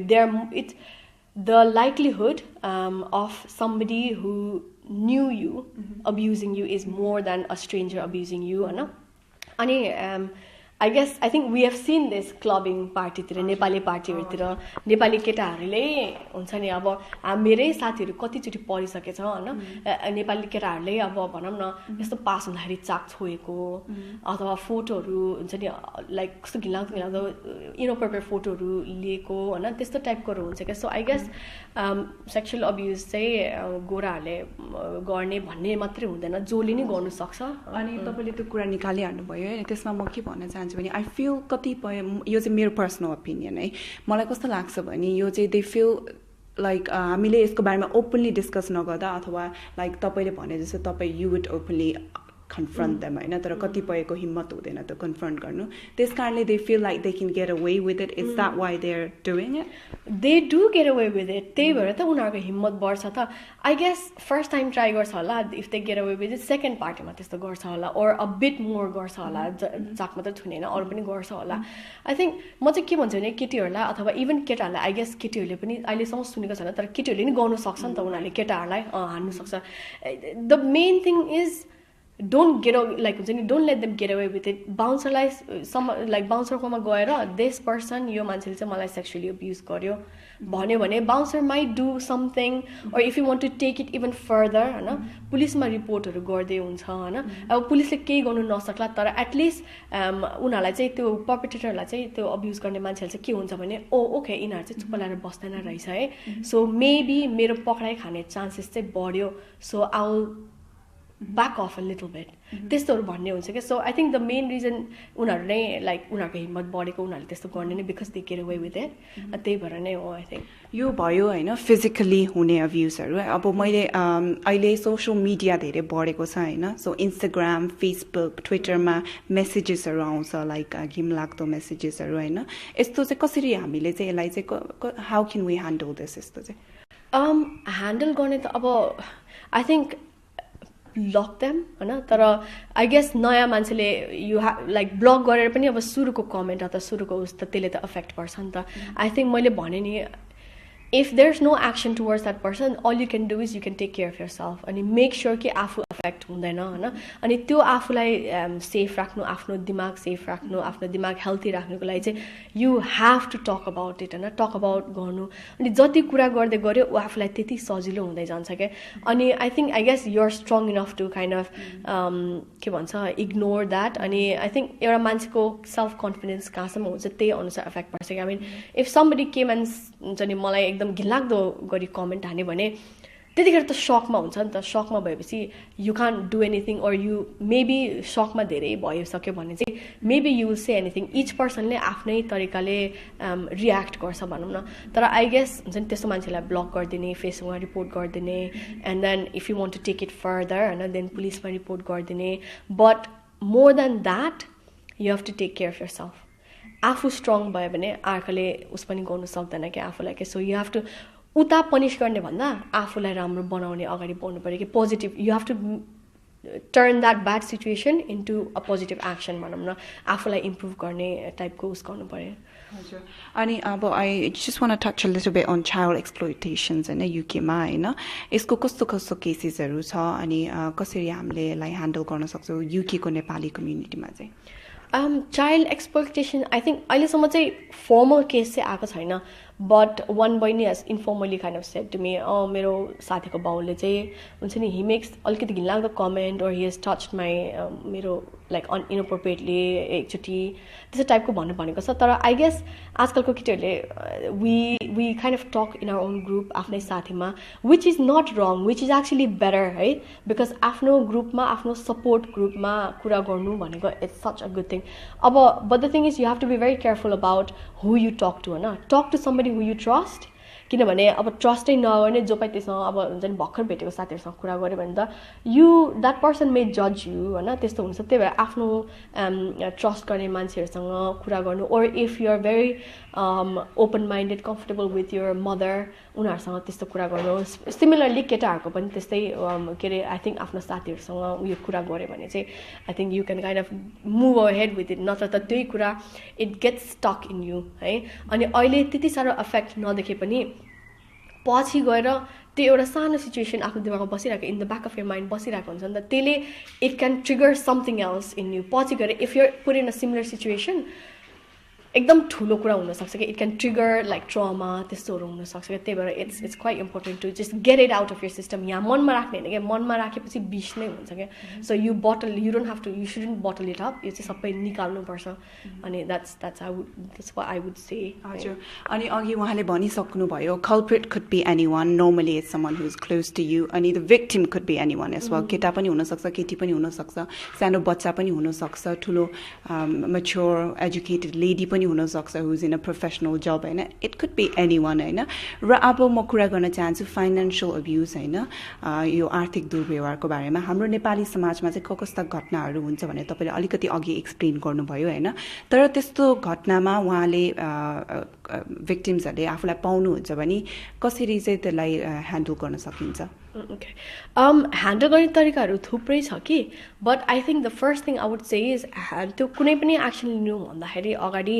they are it's the likelihood of somebody who knew you abusing you is more than a stranger abusing you होइन अनि I think we have seen this clubbing पार्टीतिर नेपाली पार्टीहरूतिर नेपाली केटाहरूले हुन्छ नि अब मेरै साथीहरू कतिचोटि परिसकेछ होइन नेपाली केटाहरूले अब भनौँ न यस्तो पास हुँदाखेरि चाक छोएको अथवा फोटोहरू हुन्छ नि लाइक कस्तो घिनलाग्दो इनअप्रोप्रिएट फोटोहरू लिएको होइन त्यस्तो टाइपकोहरू हुन्छ क्या so I guess sexual abuse चाहिँ गोराहरूले गर्ने भन्ने मात्रै हुँदैन जसले नै गर्नु सक्छ अनि तपाईँले त्यो कुरा निकालिहाल्नुभयो होइन त्यसमा म के भन्न चाहन्छु भने आई फिल कतिपय यो चाहिँ मेरो पर्सनल ओपिनियन है मलाई कस्तो लाग्छ भने यो चाहिँ दे फिल लाइक हामीले यसको बारेमा ओपनली डिस्कस नगर्दा अथवा लाइक तपाईँले भने जस्तो तपाईँ you would openly confront them होइन तर कतिपयको हिम्मत हुँदैन त्यो कन्फ्रन्ट गर्नु त्यस कारणले they feel like they can get away with it is that why they are doing it they do get away with it त्यही भएर त उनीहरूको हिम्मत बढ्छ त I guess first time try गर्छ होला if they get away with it second पार्टीमा त्यस्तो गर्छ होला ओर अ बिट मोर गर्छ होला चाक मात्रै छुने होइन अरू पनि गर्छ होला आई थिङ्क म चाहिँ के भन्छु भने केटीहरूलाई अथवा इभन केटाहरूलाई आई गेस केटीहरूले पनि अहिलेसम्म सुनेको छैन तर केटीहरूले पनि गर्नु सक्छ नि त उनीहरूले केटाहरूलाई हान्नु सक्छ the main thing is don't get like don't let them get away with it. Bouncer like bouncer कोमा गएर this person यो मान्छेले चाहिँ मलाई sexually abuse गर्यो भन्यो भने bouncer might do something, or if you want to take it even further हैन पुलिसमा रिपोर्टहरु गर्दै हुन्छ हैन अब पुलिसले केही गर्नु नसक्ला तर at least उनीहरुलाई चाहिँ त्यो पर्पेट्रेटरलाई चाहिँ त्यो अब्युज गर्ने मान्छेले चाहिँ के हुन्छ भने ओ ओके इनाहरु चाहिँ चुप लागेर बस्दैन रहेछ है सो मेबी मेरो पक्राइ खाने चान्सेस चाहिँ बढ्यो so I will back off a little bit. त्यस्तोहरु भन्ने हुन्छ के so I think the main reason उनीहरु नै like उनीहरुको हिम्मत बढेको उनीहरुले त्यस्तो गर्ने नै because they get away with it. त्यही भएर नै हो I think. यो भयो हैन फिजिकली हुने अब्युजहरु अब मैले अहिले सोशल मिडिया धेरै बढेको छ हैन सो इन्स्टाग्राम फेसबुक ट्विटरमा मेसेजेसहरु आउँछ लाइक घिनलाग्दो मेसेजेसहरु हैन यस्तो चाहिँ कसरी हामीले चाहिँ यसलाई चाहिँ how can we handle this यस्तो चाहिँ ह्यान्डल गर्ने त अब I think lock them हैन तर आई गेस नयाँ मान्छेले यु लाइक ब्लक गरेर पनि अब सुरुको कमेन्ट अथवा सुरुको उस त त्यसले त अफेक्ट पर्छ नि त आई थिंक मैले भने नि if there's no action towards that person all you can do is you can take care of yourself and make sure कि आफू अफेक्ट हुँदैन हैन अनि त्यो आफूलाई सेफ राख्नु आफ्नो दिमाग सेफ राख्नु आफ्नो दिमाग हेल्दी राख्नुको लागि चाहिँ you have to talk about it हैन talk about गर्नु अनि जति कुरा गर्दै गर्यो उ आफूलाई त्यति सजिलो हुँदै जान्छ के अनि I think I guess you're strong enough to kind of के भन्छ ignore that अनि I think एउटा मान्छेको self confidence कहाँसम्म हुन्छ त्यही अनुसार अफेक्ट पर्छ के I mean if somebody came and हुन्छ नि मलाई एकदम घिनलाग्दो गरी कमेन्ट हाने भने त्यतिखेर त शकमा हुन्छ नि त शकमा भएपछि you can't do anything or you maybe शकमा धेरै भइसक्यो भने चाहिँ maybe you will say anything each पर्सनले आफ्नै तरिकाले रियाक्ट गर्छ भनौँ न तर आई गेस हुन्छ नि त्यस्तो मान्छेलाई ब्लक गरिदिने फेसबुकमा रिपोर्ट गरिदिने and then if you want to take it further होइन देन पुलिसमा रिपोर्ट गरिदिने but more than that you have to take care of yourself आफू स्ट्रङ भयो भने अर्कोले उस पनि गर्नु सक्दैन कि आफूलाई के सो यु हेभ टु उता पनिश गर्ने भन्दा आफूलाई राम्रो बनाउने अगाडि बढ्नु पर्यो कि positive you have to turn that bad situation into a positive action भनौँ न आफूलाई इम्प्रुभ गर्ने टाइपको उस गर्नु पर्यो हजुर अनि अब I just want to touch a little bit on child exploitations हैन युकेमा हैन यसको कस्तो कस्तो केसेसहरू छ अनि कसरी हामीले यसलाई ह्यान्डल गर्न सक्छौँ युकेको नेपाली कम्युनिटीमा चाहिँ चाइल्ड एक्सप्लोइटेसन आई थिङ्क अहिलेसम्म चाहिँ फर्मल केस चाहिँ आएको छैन but one boy has informally kind of said to me मेरो साथीको बाउले चाहिँ हुन्छ नि he makes अलिकति घिनलाग्दो comment or he has touched my मेरो लाइक inappropriately एकचोटि त्यस्तो टाइपको भन्नु भनेको छ तर आई गेस आजकलको केटीहरूले we kind of talk in our own group आफ्नै साथीमा which is not wrong which is actually better है because आफ्नो ग्रुपमा आफ्नो सपोर्ट ग्रुपमा कुरा गर्नु भनेको it's such a good thing अब but the thing is you have to be very careful about who you talk to हैन talk to somebody who you trust किनभने अब ट्रस्टै नगर्ने जो पाइ त्यससँग अब हुन्छ नि भर्खर भेटेको साथीहरूसँग कुरा गऱ्यो भने त यु द्याट पर्सन मे जज यु होइन त्यस्तो हुन्छ त्यही भएर आफ्नो ट्रस्ट गर्ने मान्छेहरूसँग कुरा गर्नु or if you are very open minded comfortable with your mother उनीहरूसँग त्यस्तो कुरा गर्नु सिमिलरली केटाहरूको पनि त्यस्तै के अरे आई थिङ्क आफ्नो साथीहरूसँग उयो कुरा गऱ्यो भने चाहिँ I think you can kind of move ahead with it नत्र त त्यही कुरा it gets stuck in you है अनि अहिले त्यति साह्रो अफेक्ट नदेखे पनि पछि गएर त्यो एउटा सानो सिचुएसन आफ्नो दिमागमा बसिरहेको in the back of your mind बसिरहेको हुन्छ नि त त्यसले it can trigger something else in you पछि गएर if you're put in a similar situation एकदम ठुलो कुरा हुनसक्छ कि it can trigger like trauma त्यस्तोहरू हुनसक्छ क्या त्यही भएर it's quite important to just get it out of your system यहाँ मनमा राख्ने होइन क्या मनमा राखेपछि विष नै हुन्छ क्या so you don't have to you shouldn't bottle it up यो चाहिँ सबै निकाल्नुपर्छ अनि द्याट्स आई वुड से हजुर अनि अघि उहाँले भनिसक्नुभयो culprit could be any one normally it's someone who is close to you अनि the victim could be any one as well केटा पनि हुनसक्छ केटी पनि हुनसक्छ सानो बच्चा पनि हुनसक्छ ठुलो म्याच्योर एजुकेटेड लेडी पनि हुनसक्छ who is in a professional job होइन it could be any one होइन र अब म कुरा गर्न चाहन्छु फाइनेन्सियल अब्युज होइन यो आर्थिक दुर्व्यवहारको बारेमा हाम्रो नेपाली समाजमा चाहिँ कस्ता घटनाहरू हुन्छ भने तपाईँले अलिकति अघि एक्सप्लेन गर्नुभयो होइन तर त्यस्तो घटनामा उहाँले भिक्टिम्सहरूले आफूलाई पाउनुहुन्छ भने कसरी चाहिँ त्यसलाई ह्यान्डल गर्न सकिन्छ Okay. ह्यान्डल गर्ने तरिकाहरू थुप्रै छ कि but I think the first thing I would say is त्यो कुनै पनि एक्सन लिनु भन्दाखेरि अगाडि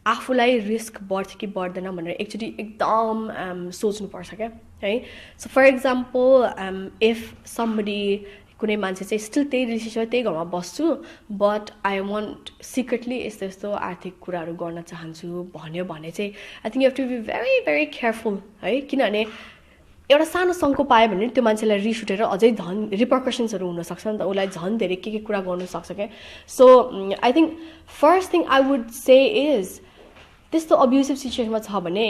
आफूलाई रिस्क बढ्छ कि बढ्दैन भनेर एकचोटि एकदम सोच्नुपर्छ क्या है so for example if somebody कुनै मान्छे चाहिँ स्टिल त्यही रिलेसनसिपमा त्यही घरमा बस्छु बट आई वान्ट सिक्रेटली यस्तो यस्तो आर्थिक कुराहरू गर्न चाहन्छु भन्यो भने चाहिँ I think you have to be very very careful है किनभने एउटा सानो सङ्को पायो भने त्यो मान्छेलाई रिस उठेर अझै झन् रिपर्कसन्सहरू हुनसक्छ नि त उसलाई झन् धेरै के कुरा गर्नु सक्छ क्या so I think first thing I would say is त्यस्तो अब्युसिभ सिचुएसनमा छ भने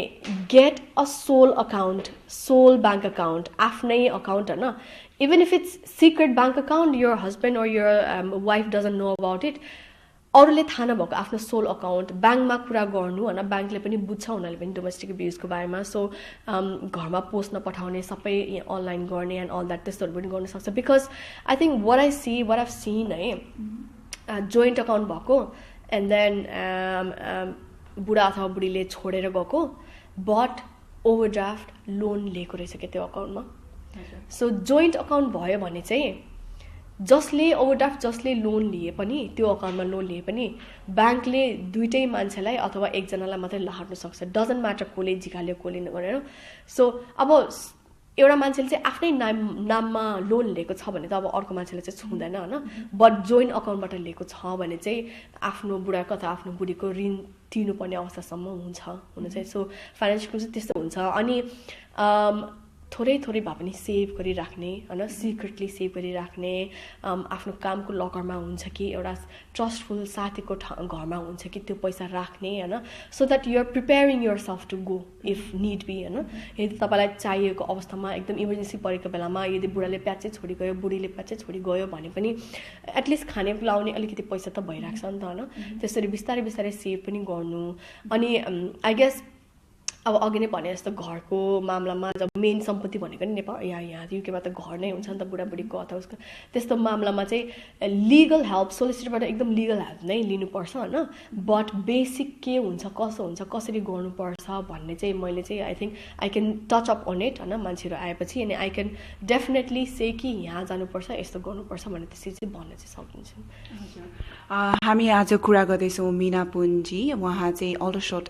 get a sole account sole bank account आफ्नै अकाउन्ट होइन even if it's secret bank account your husband or your wife doesn't know about it अरूले थाहा नभएको आफ्नो सोल अकाउन्ट ब्याङ्कमा कुरा गर्नु होइन ब्याङ्कले पनि बुझ्छ उनीहरूले पनि डोमेस्टिक एब्युजको बारेमा सो घरमा पोस्ट नपठाउने सबै अनलाइन गर्ने एन्ड अल द्याट त्यस्तोहरू पनि गर्न सक्छ because I think what I've seen है जोइन्ट अकाउन्ट भएको एन्ड देन बुढा अथवा बुढीले छोडेर गएको बट ओभरड्राफ्ट लोन लिएको रहेछ क्या त्यो अकाउन्टमा सो जोइन्ट अकाउन्ट भयो भने चाहिँ जसले ओभरड्राफ्ट जसले लोन लिए पनि त्यो अकाउन्टमा लोन लिए पनि ब्याङ्कले दुइटै मान्छेलाई अथवा एकजनालाई मात्रै लहार्न सक्छ डजन्ट म्याटर कसले झिकाल्यो कसले गरेर सो अब एउटा मान्छेले चाहिँ आफ्नै नाममा लोन लिएको छ भने त अब अर्को मान्छेले चाहिँ छुँदैन होइन बट जोइन्ट अकाउन्टबाट लिएको छ भने चाहिँ आफ्नो बुढाको अथवा आफ्नो बुढीको ऋण तिर्नुपर्ने अवस्थासम्म हुन चाहिँ सो फाइनेन्सियल चाहिँ त्यस्तो हुन्छ अनि थोरै थोरै भए पनि सेभ गरिराख्ने होइन सिक्रेटली सेभ गरिराख्ने आफ्नो कामको लकरमा हुन्छ कि एउटा ट्रस्टफुल साथीको घरमा हुन्छ कि त्यो पैसा राख्ने होइन so that you're preparing yourself to go if need be होइन यदि तपाईँलाई चाहिएको अवस्थामा एकदम इमर्जेन्सी परेको बेलामा यदि बुढाले प्याचै छोडी गयो बुढीले प्याचै छोडी गयो भने पनि एटलिस्ट खाने लाउने अलिकति पैसा त भइरहेको छ नि त होइन त्यसरी बिस्तारै बिस्तारै सेभ पनि गर्नु अनि आई गेस अब अघि नै भने जस्तो घरको मामलामा जब मेन सम्पत्ति भनेको नि नेपाल यहाँ युकेमा त घर नै हुन्छ नि त बुढाबुढीको अथवा उसको त्यस्तो मामलामा चाहिँ लिगल हेल्प सोलिसिटरबाट एकदम लिगल हेल्प नै लिनुपर्छ होइन बट बेसिक के हुन्छ कसो हुन्छ कसरी गर्नुपर्छ भन्ने चाहिँ मैले चाहिँ I think I can touch up on it होइन मान्छेहरू आएपछि अनि आई क्यान डेफिनेटली से कि यहाँ जानुपर्छ यस्तो गर्नुपर्छ भनेर त्यसरी चाहिँ भन्न चाहिँ सकिन्छ हामी आज कुरा गर्दैछौँ मीना पुनजी उहाँ चाहिँ अल्डरसोट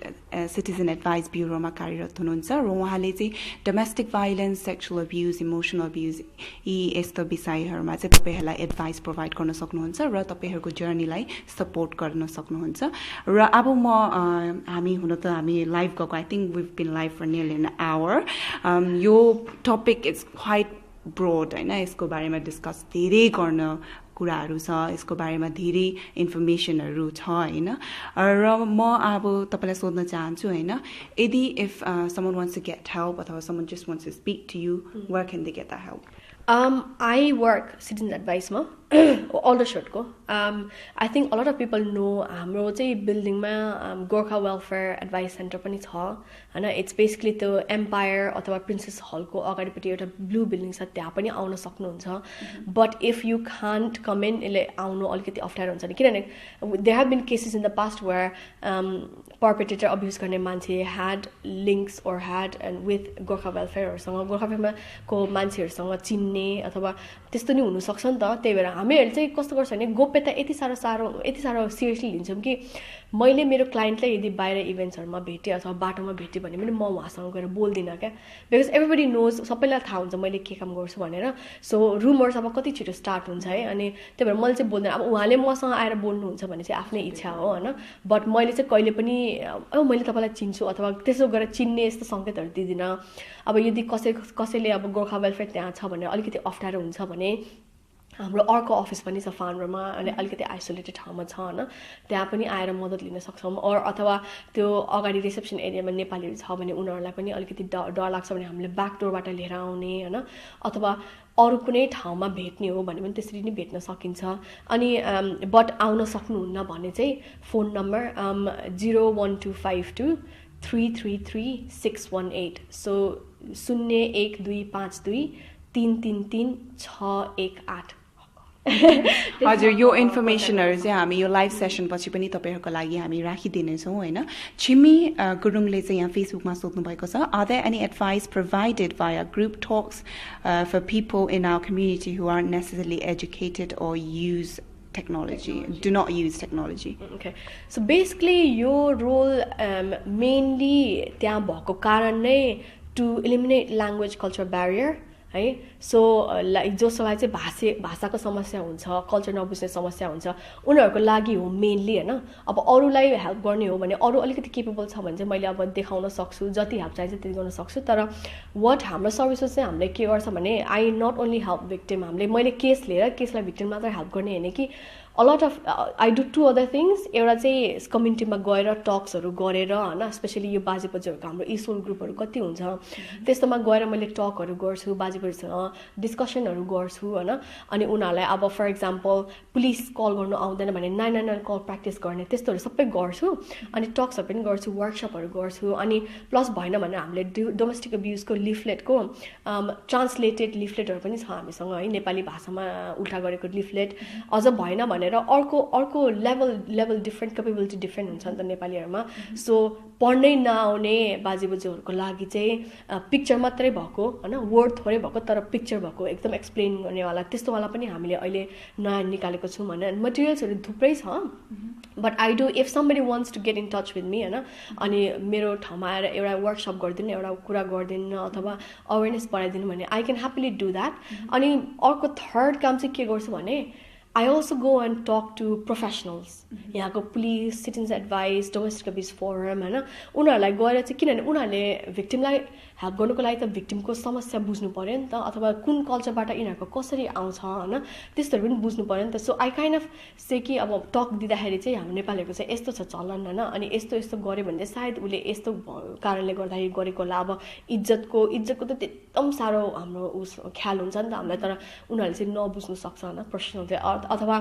सिटिजन एडभाइस ब्युरोमा कार्यरत हुनुहुन्छ र उहाँले चाहिँ domestic violence sexual abuse emotional abuse यी यस्तो विषयहरूमा चाहिँ तपाईँहरूलाई एडभाइस प्रोभाइड गर्न सक्नुहुन्छ र तपाईँहरूको जर्नीलाई सपोर्ट गर्न सक्नुहुन्छ र अब हामी लाइभ गएको I think we've been live for nearly an hour यो टपिक इज क्वाइट ब्रोड होइन यसको बारेमा डिस्कस धेरै गर्न कुराहरू छ यसको बारेमा धेरै इन्फर्मेसनहरू छ होइन र म अब तपाईँलाई सोध्न चाहन्छु होइन यदि if someone wants to get help अथवा समन जस्ट wants to speak to you where can they get the help I work Citizens Advice Aldershot ko. I think a lot of people know हाम्रो चाहिँ बिल्डिङमा Gorkha welfare advice centre पनि छ हैन it's basically त्यो empire अथवा princess हलको अगाडिपट्टि एउटा ब्लू बिल्डिङ छ त्यहाँ पनि आउन सक्नुहुन्छ but if you can't come in यसले आउनु अलिकति अप्ठ्यारो हुन्छ नि किनभने there have been cases in the past where perpetrator abuse गर्ने मान्छे had links or had with Gurkha वेलफेयरहरूसँग गोर्खा वेलफेयरको मान्छेहरूसँग चिन्ने अथवा त्यस्तो नि हुनसक्छ नि त त्यही भएर हामीहरूले चाहिँ कस्तो गर्छ भने गोप्यता यति साह्रो सिरियसली लिन्छौँ कि मैले मेरो क्लाइन्टलाई यदि बाहिर इभेन्ट्सहरूमा भेटेँ अथवा बाटोमा भेटेँ भने पनि म उहाँसँग गएर बोल्दिनँ क्या बिकज एभ्रिबडी नोज सबैलाई थाहा हुन्छ मैले के काम गर्छु भनेर सो रुमर्स अब कति छिटो स्टार्ट हुन्छ है अनि त्यही भएर मैले चाहिँ बोल्दैन अब उहाँले मसँग आएर बोल्नुहुन्छ भने चाहिँ आफ्नै इच्छा हो होइन बट मैले चाहिँ कहिले पनि मैले तपाईँलाई चिन्छु अथवा त्यसो गरेर चिन्ने यस्तो सङ्केतहरू दिँदिनँ अब यदि कसैले अब गोर्खा वेलफेयर त्यहाँ छ भने अलिकति अप्ठ्यारो हुन्छ भने हाम्रो अर्को अफिस पनि छ फार्मरमा अनि अलिकति आइसोलेटेड ठाउँमा छ होइन त्यहाँ पनि आएर मद्दत लिन सक्छौँ अथवा त्यो अगाडि रिसेप्सन एरियामा नेपालीहरू छ भने उनीहरूलाई पनि अलिकति डर लाग्छ भने हामीले ब्याक डोरबाट लिएर आउने होइन अथवा अरू कुनै ठाउँमा भेट्ने हो भने पनि त्यसरी नै भेट्न सकिन्छ अनि बट आउन सक्नुहुन्न भने चाहिँ फोन नम्बर 01252 333 618 सो 01252 333 618 हजुर यो इन्फर्मेसनहरू चाहिँ हामी यो लाइभ सेसन पछि पनि तपाईँहरूको लागि हामी राखिदिनेछौँ होइन छिमी गुरुङले चाहिँ यहाँ फेसबुकमा सोध्नु भएको छ are there any advice provided by a group talks for people in our community who are necessarily educated or use technology, do not use technology. Okay. So basically your role mainly त्यहाँ भएको कारण नै to eliminate language culture barrier है so जसलाई चाहिँ भाषाको समस्या हुन्छ कल्चर नबुझ्ने समस्या हुन्छ उनीहरूको लागि हो मेनली हैन अब अरूलाई हेल्प गर्ने हो भने अरू अलिकति केपेबल छ भने चाहिँ मैले अब देखाउन सक्छु जति हेल्प चाहिन्छ त्यति गर्न सक्छु तर व्हाट हाम्रो सर्भिसेस चाहिँ हामीले के गर्छ भने I not only help victim हामीले मैले केस लिएर केसलाई भिक्टिम मात्र हेल्प गर्ने हैन कि a lot of I do two other things एउटा चाहिँ कम्युनिटीमा गएर टक्सहरु गरेर हैन स्पेशली यो बाजेबोजूहरुको हाम्रो इसोल ग्रुपहरु कति हुन्छ त्यस्तोमा गएर मैले टकहरु गर्छु बाजेबोजूसँग डिस्कसनहरु गर्छु हैन अनि उनीहरुलाई अब फर एक्जाम्पल पुलिस कल गर्नु आउँदैन भने 999 कल प्र्याक्टिस गर्ने त्यस्तोहरु सबै गर्छु अनि टक्सहरु पनि गर्छु वर्कशपहरु गर्छु अनि प्लस भएन भने हामीले डोमेस्टिक अब्युजको लिफलेटको ट्रान्सलेटेड लिफलेटहरु पनि छ हामीसँग है नेपाली भाषामा उल्टा गरेको लिफलेट अझ भएन भने र अर्को लेभल डिफरेन्ट क्यापेबिलिटी डिफरेन्ट हुन्छ नि त नेपालीहरुमा सो पढ्नै नआउने बाजेबोजूहरुको लागि चाहिँ पिक्चर मात्रै भएको हैन वर्ड थोरै भएको तर पिक्चर भएको एकदम एक्सप्लेन गर्नेवाला त्यस्तोवाला पनि हामीले अहिले नयाँ निकालेको छौं भने मटेरियल्सहरु थुप्रै छ but I do if somebody wants to get in touch with me हैन अनि मेरो ठाउँमा आएर एउटा वर्कशप गर्दिनु एउटा कुरा गर्दिनु अथवा अवेयरनेस बढाइदिनु भने आई क्यान ह्याप्पीली डू दैट अनि अर्को थर्ड काम चाहिँ के गर्छु भने I also go and talk to professionals. यहाँको police citizens advice domestic abuse forum हैन उनीहरुलाई गएर चाहिँ किनभने उनीहरुले भिक्टिमलाई हेल्प गर्नको लागि त भिक्टिमको समस्या बुझ्नु पर्यो नि त अथवा कुन कल्चरबाट यिनीहरुको कसरी आउँछ हैन त्यस्तोहरु पनि बुझ्नु पर्यो नि त सो आई काइन्ड अफ से कि अब टक दिँदाखेरि चाहिँ हाम्रो नेपालीहरुको चाहिँ यस्तो छ चलन हैन अनि यस्तो गर्यो भने चाहिँ सायद उले यस्तो कारणले गर्दाखेरि गरेको होला अब इज्जतको त एकदम सारो हाम्रो उस ख्याल हुन्छ नि त हामीलाई तर उनीहरुले चाहिँ नबुझ्नु सक्छ हैन प्रोफेसनल अथवा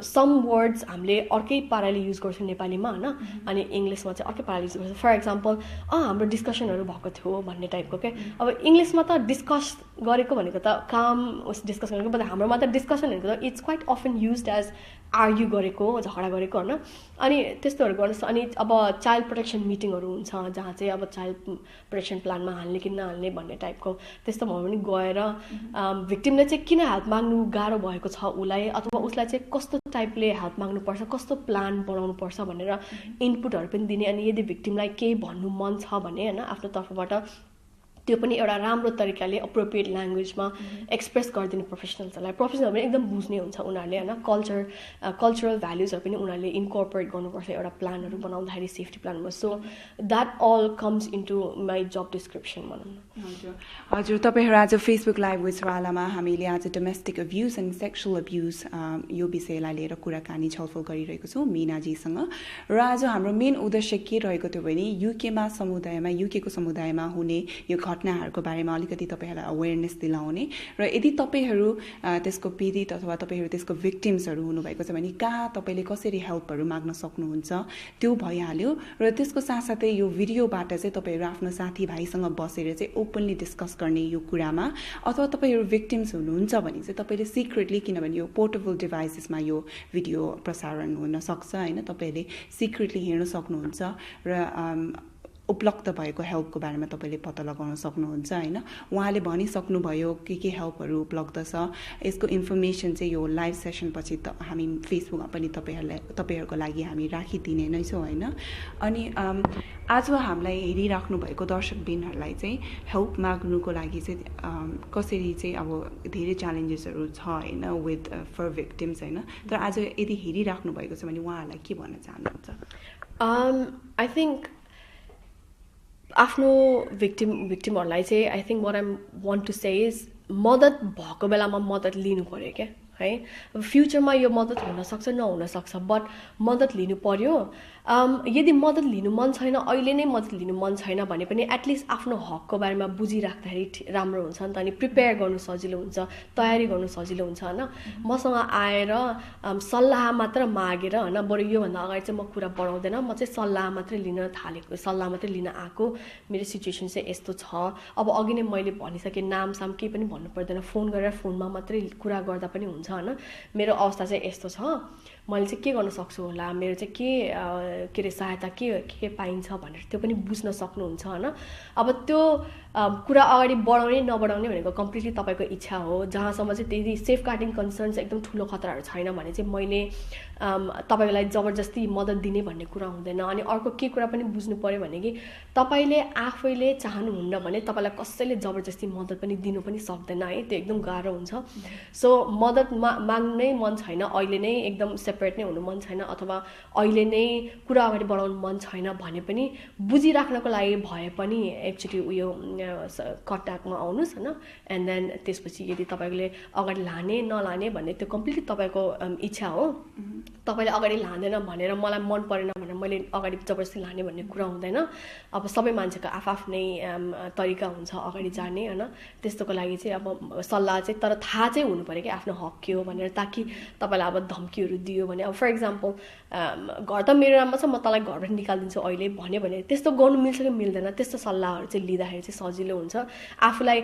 सम वर्ड्स हामीले अर्कै पाराले युज गर्छौं नेपालीमा हैन अनि इंग्लिशमा चाहिँ अर्कै पाराले युज गर्छौं फर एक्जाम्पल हाम्रो डिस्कसनहरु भएको थियो भन्ने टाइपको के अब इंग्लिशमा त डिस्कस गरेको भनेको त काम उस डिस्कस गरेको बट हाम्रोमा त डिस्कसन भनेको त it's quite often used as argue गरेको झगडा गरेको हैन अनि त्यस्तोहरु गर्नुस् अनि अब चाइल्ड प्रोटेक्सन मिटिङहरु हुन्छ जहाँ चाहिँ अब चाइल्ड प्रोटेक्सन प्लानमा हाल्ने कि नहाल्ने भन्ने टाइपको त्यस्तोमा पनि गएर भिक्टिमले चाहिँ किन हेल्प माग्नु गाह्रो भएको छ उलाई अथवा उसलाई चाहिँ कस्तो टाइपले हेल्प माग्नु पर्छ कस्तो प्लान बनाउनु पर्छ भनेर इनपुटहरु पनि दिने अनि यदि भिक्टिमलाई केही भन्नु मन छ भने हैन आफ्नो तर्फबाट त्यो पनि एउटा राम्रो तरिकाले अप्रोप्रिएट ल्याङ्ग्वेजमा एक्सप्रेस गरिदिने प्रोफेसनल्सहरुलाई प्रोफेसनल पनि एकदम बुझ्ने हुन्छ उनीहरुले हैन कल्चरल भ्यालुजहरु पनि उनीहरुले इन्कर्पोरेट गर्नुपर्छ एउटा प्लानहरु बनाउँदाखेरि सेफ्टी प्लानमा so that all comes into my job description भनौं हजुर तपाईहरु आज फेसबुक लाइभ विथ सरालामा हामीले आज domestic abuse and sexual abuse यो विषयलाई लिएर कुराकानी छलफल गरिरहेको छौं मीनाजीसँग र आज हाम्रो मेन उद्देश्य के रहेको थियो भने युकेको समुदायमा हुने यो घटनाहरुको बारेमा अलिकति तपाईहरुलाई अवेयरनेस दिलाउने र यदि तपाईहरु त्यसको पीडित अथवा तपाईहरु त्यसको भिक्टिम्सहरु हुनु भएको छ भने कहाँ तपाईले कसरी हेल्पहरु माग्न सक्नुहुन्छ त्यो भइहाल्यो र त्यसको साथसाथै यो भिडियोबाट चाहिँ तपाईहरु आफ्नो साथीभाइसँग बसेर चाहिँ ओपनली डिस्कस गर्ने यो कुरामा अथवा तपाईहरु भिक्टिम्स हुनुहुन्छ भने चाहिँ तपाईले सिक्रेटली किनभने यो पोर्टेबल डिभाइसेसमा यो भिडियो प्रसारण हुन सक्छ हैन तपाईले सिक्रेटली हेर्न सक्नुहुन्छ र उपलब्ध भएको हेल्पको बारेमा तपाईले पत्ता लगाउन सक्नुहुन्छ हैन उहाँले भनिसक्नु भयो के हेल्पहरु उपलब्ध छ यसको इन्फर्मेसन चाहिँ यो लाइभ सेसन पछि हामी फेसबुकमा पनि तपाईहरुको लागि हामी राखिदिने नै छौं हैन अनि आज हामीलाई हेरिराख्नु भएको दर्शकबिनहरुलाई चाहिँ हेल्प माग्नुको लागि चाहिँ कसरी चाहिँ अब धेरै च्यालेन्जेसहरु छ हैन विथ फर भिक्टिम्स हैन तर आज यदि हेरिराख्नु भएको छ भने उहाँहरुलाई के भन्न चाहनुहुन्छ आई थिंक आफ्नो भिक्टिमहरुलाई चाहिँ I think what I want to say is मद्दत भएको बेलामा मद्दत लिनु पर्यो के है फ्युचरमा यो मद्दत हुन सक्छ नहुन सक्छ बट मद्दत लिनु पर्यो यदि मद्दत लिनु मन छैन अहिले नै मद्दत लिनु मन छैन भने पनि एटलिस्ट आफ्नो हकको बारेमा बुझिराख्दाखेरि राम्रो हुन्छ नि त अनि प्रिपेयर गर्नु सजिलो हुन्छ तयारी गर्नु सजिलो हुन्छ हैन मसँग आएर सल्लाह मात्र मागेर हैन बरु यो भन्दा अगाडि चाहिँ म कुरा बढाउँदैन म चाहिँ सल्लाह मात्र लिन थालेको सल्लाह मात्र लिन आको मेरो सिचुएसन चाहिँ यस्तो छ अब अघि नै मैले भनिसके नाम साम केही पनि भन्नु पर्दैन फोन गरेर फोनमा मात्रै कुरा गर्दा पनि हुन्छ हैन मेरो अवस्था चाहिँ यस्तो छ मैले चाहिँ के गर्न सक्छु होला, मेरो चाहिँ के रे सहायता के पाइन्छ भनेर त्यो पनि बुझ्न सक्नुहुन्छ हैन। अब त्यो कुरा अगाडि बढाउने नबढाउने भनेको कम्प्लिटली तपाईको इच्छा हो। जहाँसम्म चाहिँ त्यही सेफ गार्डिङ कन्सर्न्स एकदम ठुलो खतराहरू छैन भने चाहिँ मैले तपाईलाई जबरजस्ती मद्दत दिने भन्ने कुरा हुँदैन। अनि अर्को के कुरा पनि बुझ्नु पर्यो भने कि तपाईले आफैले चाहनुहुन्न भने तपाईलाई कसैले जबरजस्ती मद्दत पनि दिनु पनि सक्दैन है, त्यो एकदम गाह्रो हुन्छ। सो मद्दत माग्नै मन छैन, अहिले नै एकदम सेपरेट नै हुनु मन छैन अथवा अहिले नै कुरा अगाडि बढाउनु मन छैन भने पनि बुझिराख्नको लागि भए पनि एकचोटि उयो कन्ट्याक्टमा आउनुस् हैन। एन्ड देन त्यसपछि यदि तपाईले अगाडि लाने नलाने भन्ने त्यो कम्प्लिटली तपाईको इच्छा हो। तपाईले अगाडि लाँदैन भनेर मलाई मन परेन भनेर मैले अगाडि जबरजस्ती लाने भन्ने कुरा हुँदैन। अब सबै मान्छेको आफआफ्नै तरिका हुन्छ अगाडि जाने हैन। त्यस्तोको लागि चाहिँ अब सल्लाह चाहिँ तर थाहा चाहिँ हुनु पर्यो कि आफ्नो हक के हो भनेर, ताकि तपाईलाई अब धम्कीहरू दियो भने अब फर एक्जाम्पल घर त मेरो नाममा छ म तँलाई घरबाट निकालिदिन्छु अहिले भन्यो भने त्यस्तो गर्नु मिल्छ कि मिल्दैन, त्यस्तो सल्लाहहरू चाहिँ लिँदाखेरि चाहिँ सजिलो हुन्छ। आफूलाई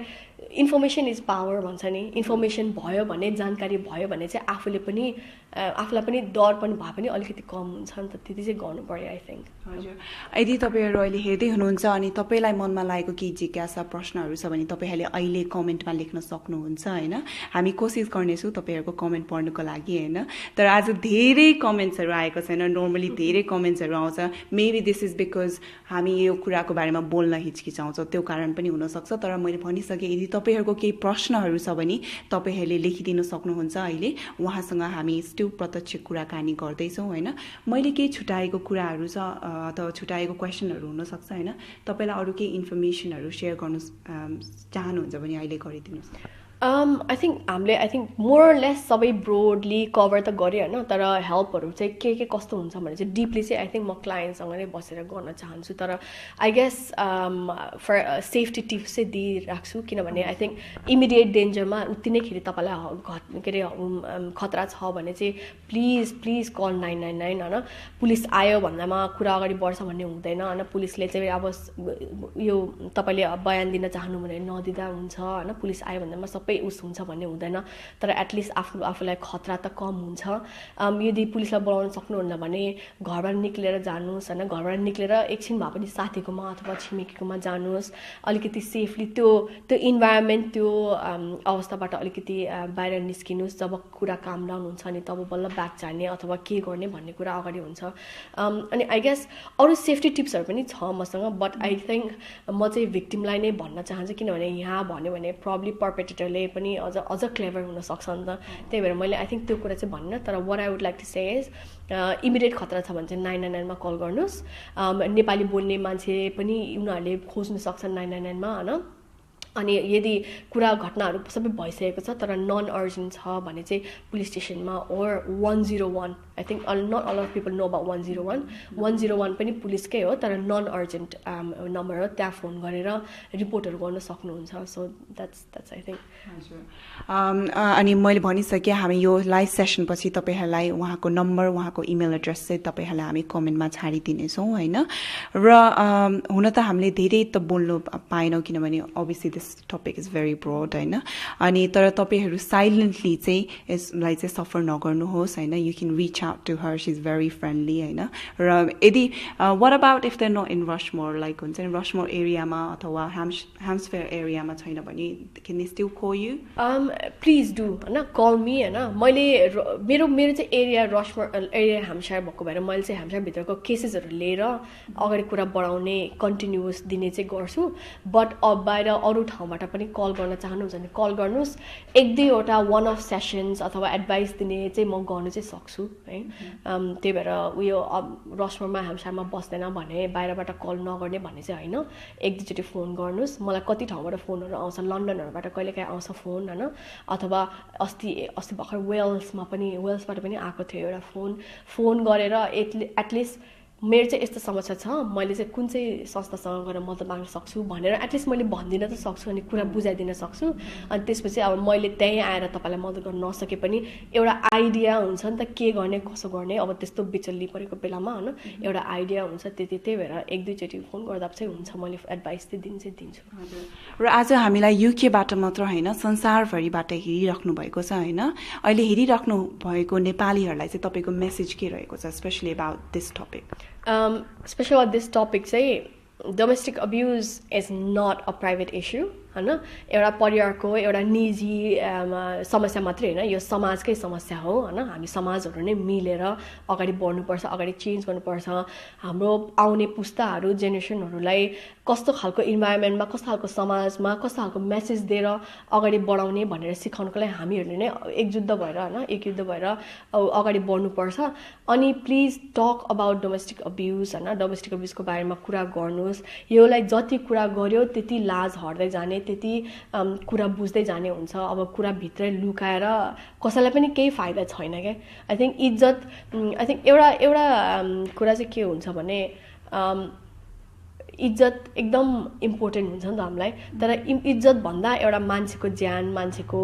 इन्फर्मेसन इज पावर भन्छ नि, इन्फर्मेसन भयो भने जानकारी भयो भने चाहिँ आफूलाई पनि डर पनि भए पनि अलिकति कम हुन्छ नि त, त्यति चाहिँ गर्नु पर्यो आई थिङ्क। हजुर, यदि तपाईहरु अहिले हेर्दै हुनुहुन्छ अनि तपाईलाई मनमा लागेको केही जिज्ञासा प्रश्नहरू छ भने तपाईहरुले अहिले कमेन्टमा लेख्न सक्नुहुन्छ हैन। हामी कोसिस गर्नेछौँ तपाईहरुको कमेन्ट पढ्नको लागि हैन। तर आज धेरै कमेन्ट्सहरू आएको छैन, नर्मली धेरै कमेन्ट्सहरू आउँछ। मेबी दिस इज बिकज हामी यो कुराको बारेमा बोल्न हिचकिचाउँछौँ, त्यो कारण पनि हुन सक्छ। तर मैले भनिसके यदि तपाईहरुको केही प्रश्नहरू छ भने तपाईहरुले लेखिदिन सक्नुहुन्छ। अहिले उहाँसँग हामी स्टिल प्रत्यक्ष कुराकानी गर्दैछौँ हैन। मैले केही छुटाएको कुराहरू छ अथवा छुटाएको क्वेसनहरू हुन सक्छ हैन। तपाईलाई अरु केही इन्फर्मेसनहरू शेयर गर्न चाहनुहुन्छ भने अहिले गरिदिनुस्। आई थिङ्क मोर लेस सबै ब्रोडली कभर त गरेँ होइन, तर हेल्पहरू चाहिँ के कस्तो हुन्छ भने चाहिँ डिपली चाहिँ आई थिङ्क म क्लाइन्टसँग नै बसेर गर्न चाहन्छु। तर I guess for safety tips चाहिँ दिइराख्छु, किनभने आई थिङ्क इमिडिएट डेन्जरमा उति नै खेरि तपाईँलाई के अरे खतरा छ भने चाहिँ प्लिज कल 999 होइन। पुलिस आयो भन्दामा कुरा अगाडि बढ्छ भन्ने हुँदैन होइन। पुलिसले चाहिँ अब यो तपाईँले बयान दिन चाहनु भने नदिँदा हुन्छ होइन। पुलिस आयो भन्दामा सबै उस हुन्छ भन्ने हुँदैन, तर एटलिस्ट आफूलाई खतरा त कम हुन्छ। यदि पुलिसलाई बोलाउन सक्नुहुन्न भने घरबाट निक्लेर जानुहोस् होइन। घरबाट निक्लेर एकछिन भए पनि साथीकोमा अथवा छिमेकीकोमा जानुहोस्, अलिकति सेफली त्यो इन्भाइरोमेन्ट त्यो अवस्थाबाट अलिकति बाहिर निस्किनुहोस्। जब कुरा काम डाउन हुन्छ अनि तब बल्ल ब्याक जाने अथवा के गर्ने भन्ने कुरा अगाडि हुन्छ। अनि आई गेस अरू सेफ्टी टिप्सहरू पनि छ मसँग, बट आई थिङ्क म चाहिँ भिक्टिमलाई नै भन्न चाहन्छु, किनभने यहाँ भन्यो भने प्रब्ली पर्पेटेटरले पनि अझ क्लेभर हुन सक्छ नि त। त्यही भएर मैले आई थिङ्क त्यो कुरा चाहिँ भन्दिनँ। तर what I would like to say is immediate खतरा छ भने चाहिँ 999 कल गर्नुहोस्। नेपाली बोल्ने मान्छे पनि उनीहरूले खोज्नु सक्छन् 999 मा होइन। अनि यदि कुरा घटनाहरू सबै भइसकेको छ तर नन अर्जेन्ट छ भने चाहिँ पुलिस स्टेसनमा or 101 I think not all of people know about 101 पनि पुलिसकै हो, तर नन अर्जेन्ट नम्बर हो। त्यहाँ फोन गरेर रिपोर्टहरू गर्न सक्नुहुन्छ। So that's I think. अनि मैले भनिसकेँ हामी यो लाइभ सेसन पछि तपाईहरुलाई उहाँको नम्बर उहाँको इमेल एड्रेस चाहिँ तपाईहरुलाई हामी कमेन्टमा छाडिदिनेछौँ हैन। र हुन त हामीले धेरै त बोल्नु पाएनौँ, किनभने obviously this topic is very broad हैन। अनि तर तपाईहरु साइलेन्टली चाहिँ यसलाई चाहिँ सफर नगर्नुहोस् हैन। You can reach out to her, she is very friendly हैन। र यदि what about if they not in Rushmoor, like हुन्छ नि रसमोर एरियामा अथवा ह्याम्सफेयर एरियामा छैन भने can they still call you? Please do हैन, कल मी हैन। मैले मेरो चाहिँ एरिया रसमोर एरिया ह्याम्पसायर भएको भएर मैले चाहिँ ह्याम्पसायर भित्रको केसेसहरू लिएर अगाडि कुरा बढाउने कन्टिन्युअस दिने चाहिँ गर्छु। बट बाहिर अरू ठाउँबाट पनि कल गर्न चाहनुहुन्छ भने कल गर्नुहोस्। एक दुईवटा वान अफ सेसन्स अथवा एडभाइस दिने चाहिँ म गर्नु चाहिँ सक्छु है। त्यही भएर उयो रसमोरमा ह्याम्पसायरमा बस्दैन भने बाहिरबाट कल नगर्ने भन्ने चाहिँ होइन। एक दुईचोटि फोन गर्नुहोस्। मलाई कति ठाउँबाट फोनहरू आउँछ, लन्डनहरूबाट कहिलेकाहीँ आउँछ फोन होइन। अथवा अस्ति भर्खर वेल्सबाट पनि आएको थियो एउटा फोन गरेर एटलिस्ट मेरो चाहिँ यस्तो समस्या छ मैले चाहिँ कुन चाहिँ संस्थासँग गएर मद्दत माग्न सक्छु भनेर एटलिस्ट मैले भन्दिन त सक्छु अनि कुरा बुझाइदिन सक्छु अनि त्यसपछि अब मैले त्यहीँ आएर तपाईँलाई मद्दत गर्न नसके पनि एउटा आइडिया हुन्छ नि त के गर्ने कसो गर्ने अब त्यस्तो बिचल्ली परेको बेलामा हैन एउटा आइडिया हुन्छ त्यही भएर एक दुईचोटि फोन गर्दा चाहिँ हुन्छ मैले एडभाइस चाहिँ दिन्छु र आज हामीलाई युकेबाट मात्र हैन संसारभरिबाट हेरिराख्नु भएको छ हैन अहिले हेरिराख्नु भएको नेपालीहरूलाई चाहिँ तपाईको मेसेज के रहेको छ specially about this topic Especially about this topic, say domestic abuse is not a private issue. हैन एउटा परिवारको एउटा निजी समस्या मात्रै हैन यो समाजकै समस्या हो हैन हामी समाजहरु नै मिलेर अगाडि बढ्नुपर्छ अगाडि चेन्ज गर्नुपर्छ हाम्रो आउने पुस्ताहरु जेनेरेसनहरुलाई कस्तो खालको इन्भाइरोमेन्टमा कस्तो खालको समाजमा कस्तो खालको मेसेज दिएर अगाडि बढाउने भनेर सिकाउनको लागि हामीहरुले नै एकजुट भएर हैन एकयुद्ध भएर अगाडि बढ्नुपर्छ अनि please talk about domestic abuse हैन डोमेस्टिक अब्युजको बारेमा कुरा गर्नुस् योलाई जति कुरा गर्यो त्यति लाज हट्दै जाने त्यति कुरा बुझ्दै जाने हुन्छ अब कुरा भित्रै लुकाएर कसैलाई पनि केही फाइदा छैन के आई थिंक एउटा कुरा चाहिँ के हुन्छ भने इज्जत एकदम इम्पोर्टेन्ट हुन्छ नि त हामीलाई तर इज्जत भन्दा एउटा मान्छेको ज्यान मान्छेको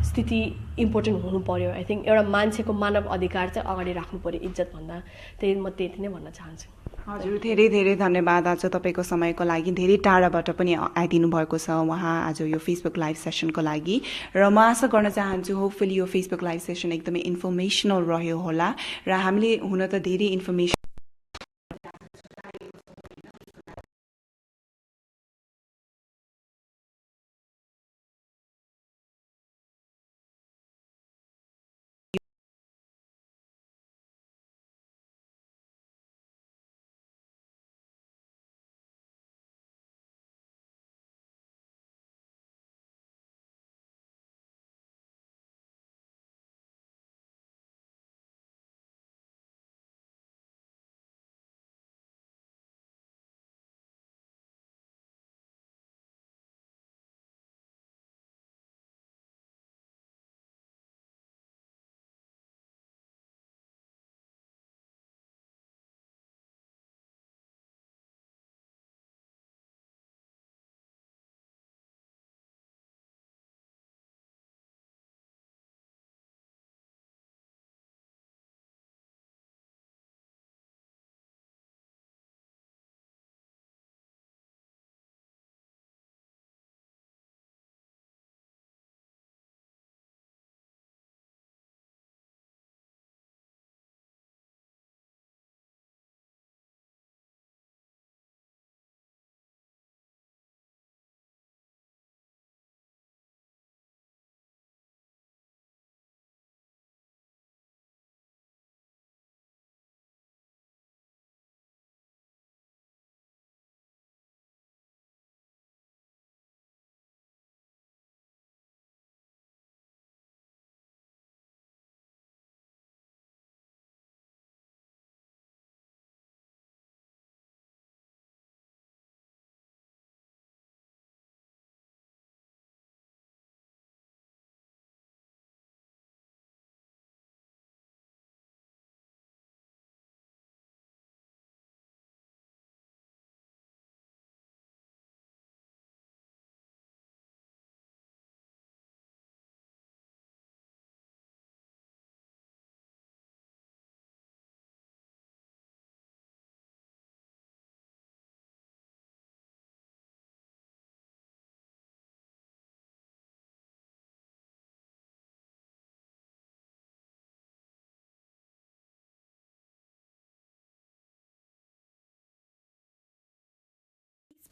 स्थिति इम्पोर्टेन्ट हुनु पर्यो आई थिंक एउटा मान्छेको मानव अधिकार चाहिँ अगाडि राख्नु पर्यो इज्जत भन्दा म त्यति नै भन्न चाहन्छु हजुर धेरै धेरै धन्यवाद आज तपाईको समयको लागि धेरै टाढाबाट पनि आइदिनु भएको छ उहाँ आज यो फेसबुक लाइभ सेसनको लागि र म आशा गर्न चाहन्छु होपफुली यो फेसबुक लाइभ सेसन एकदमै इन्फर्मेसनल रह्यो होला र हामीले हुन त धेरै information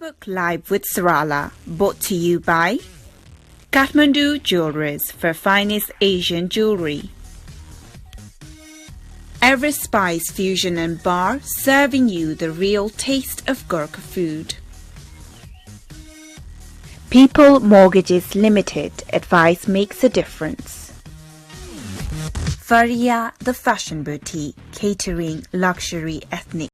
Facebook Live with Sarala, brought to you by Kathmandu Jewelers for finest Asian jewelry. Everest Spice Fusion and Bar, serving you the real taste of Gurkha food. People Mortgages Limited, advice makes a difference. Faria, the fashion boutique, catering luxury ethnic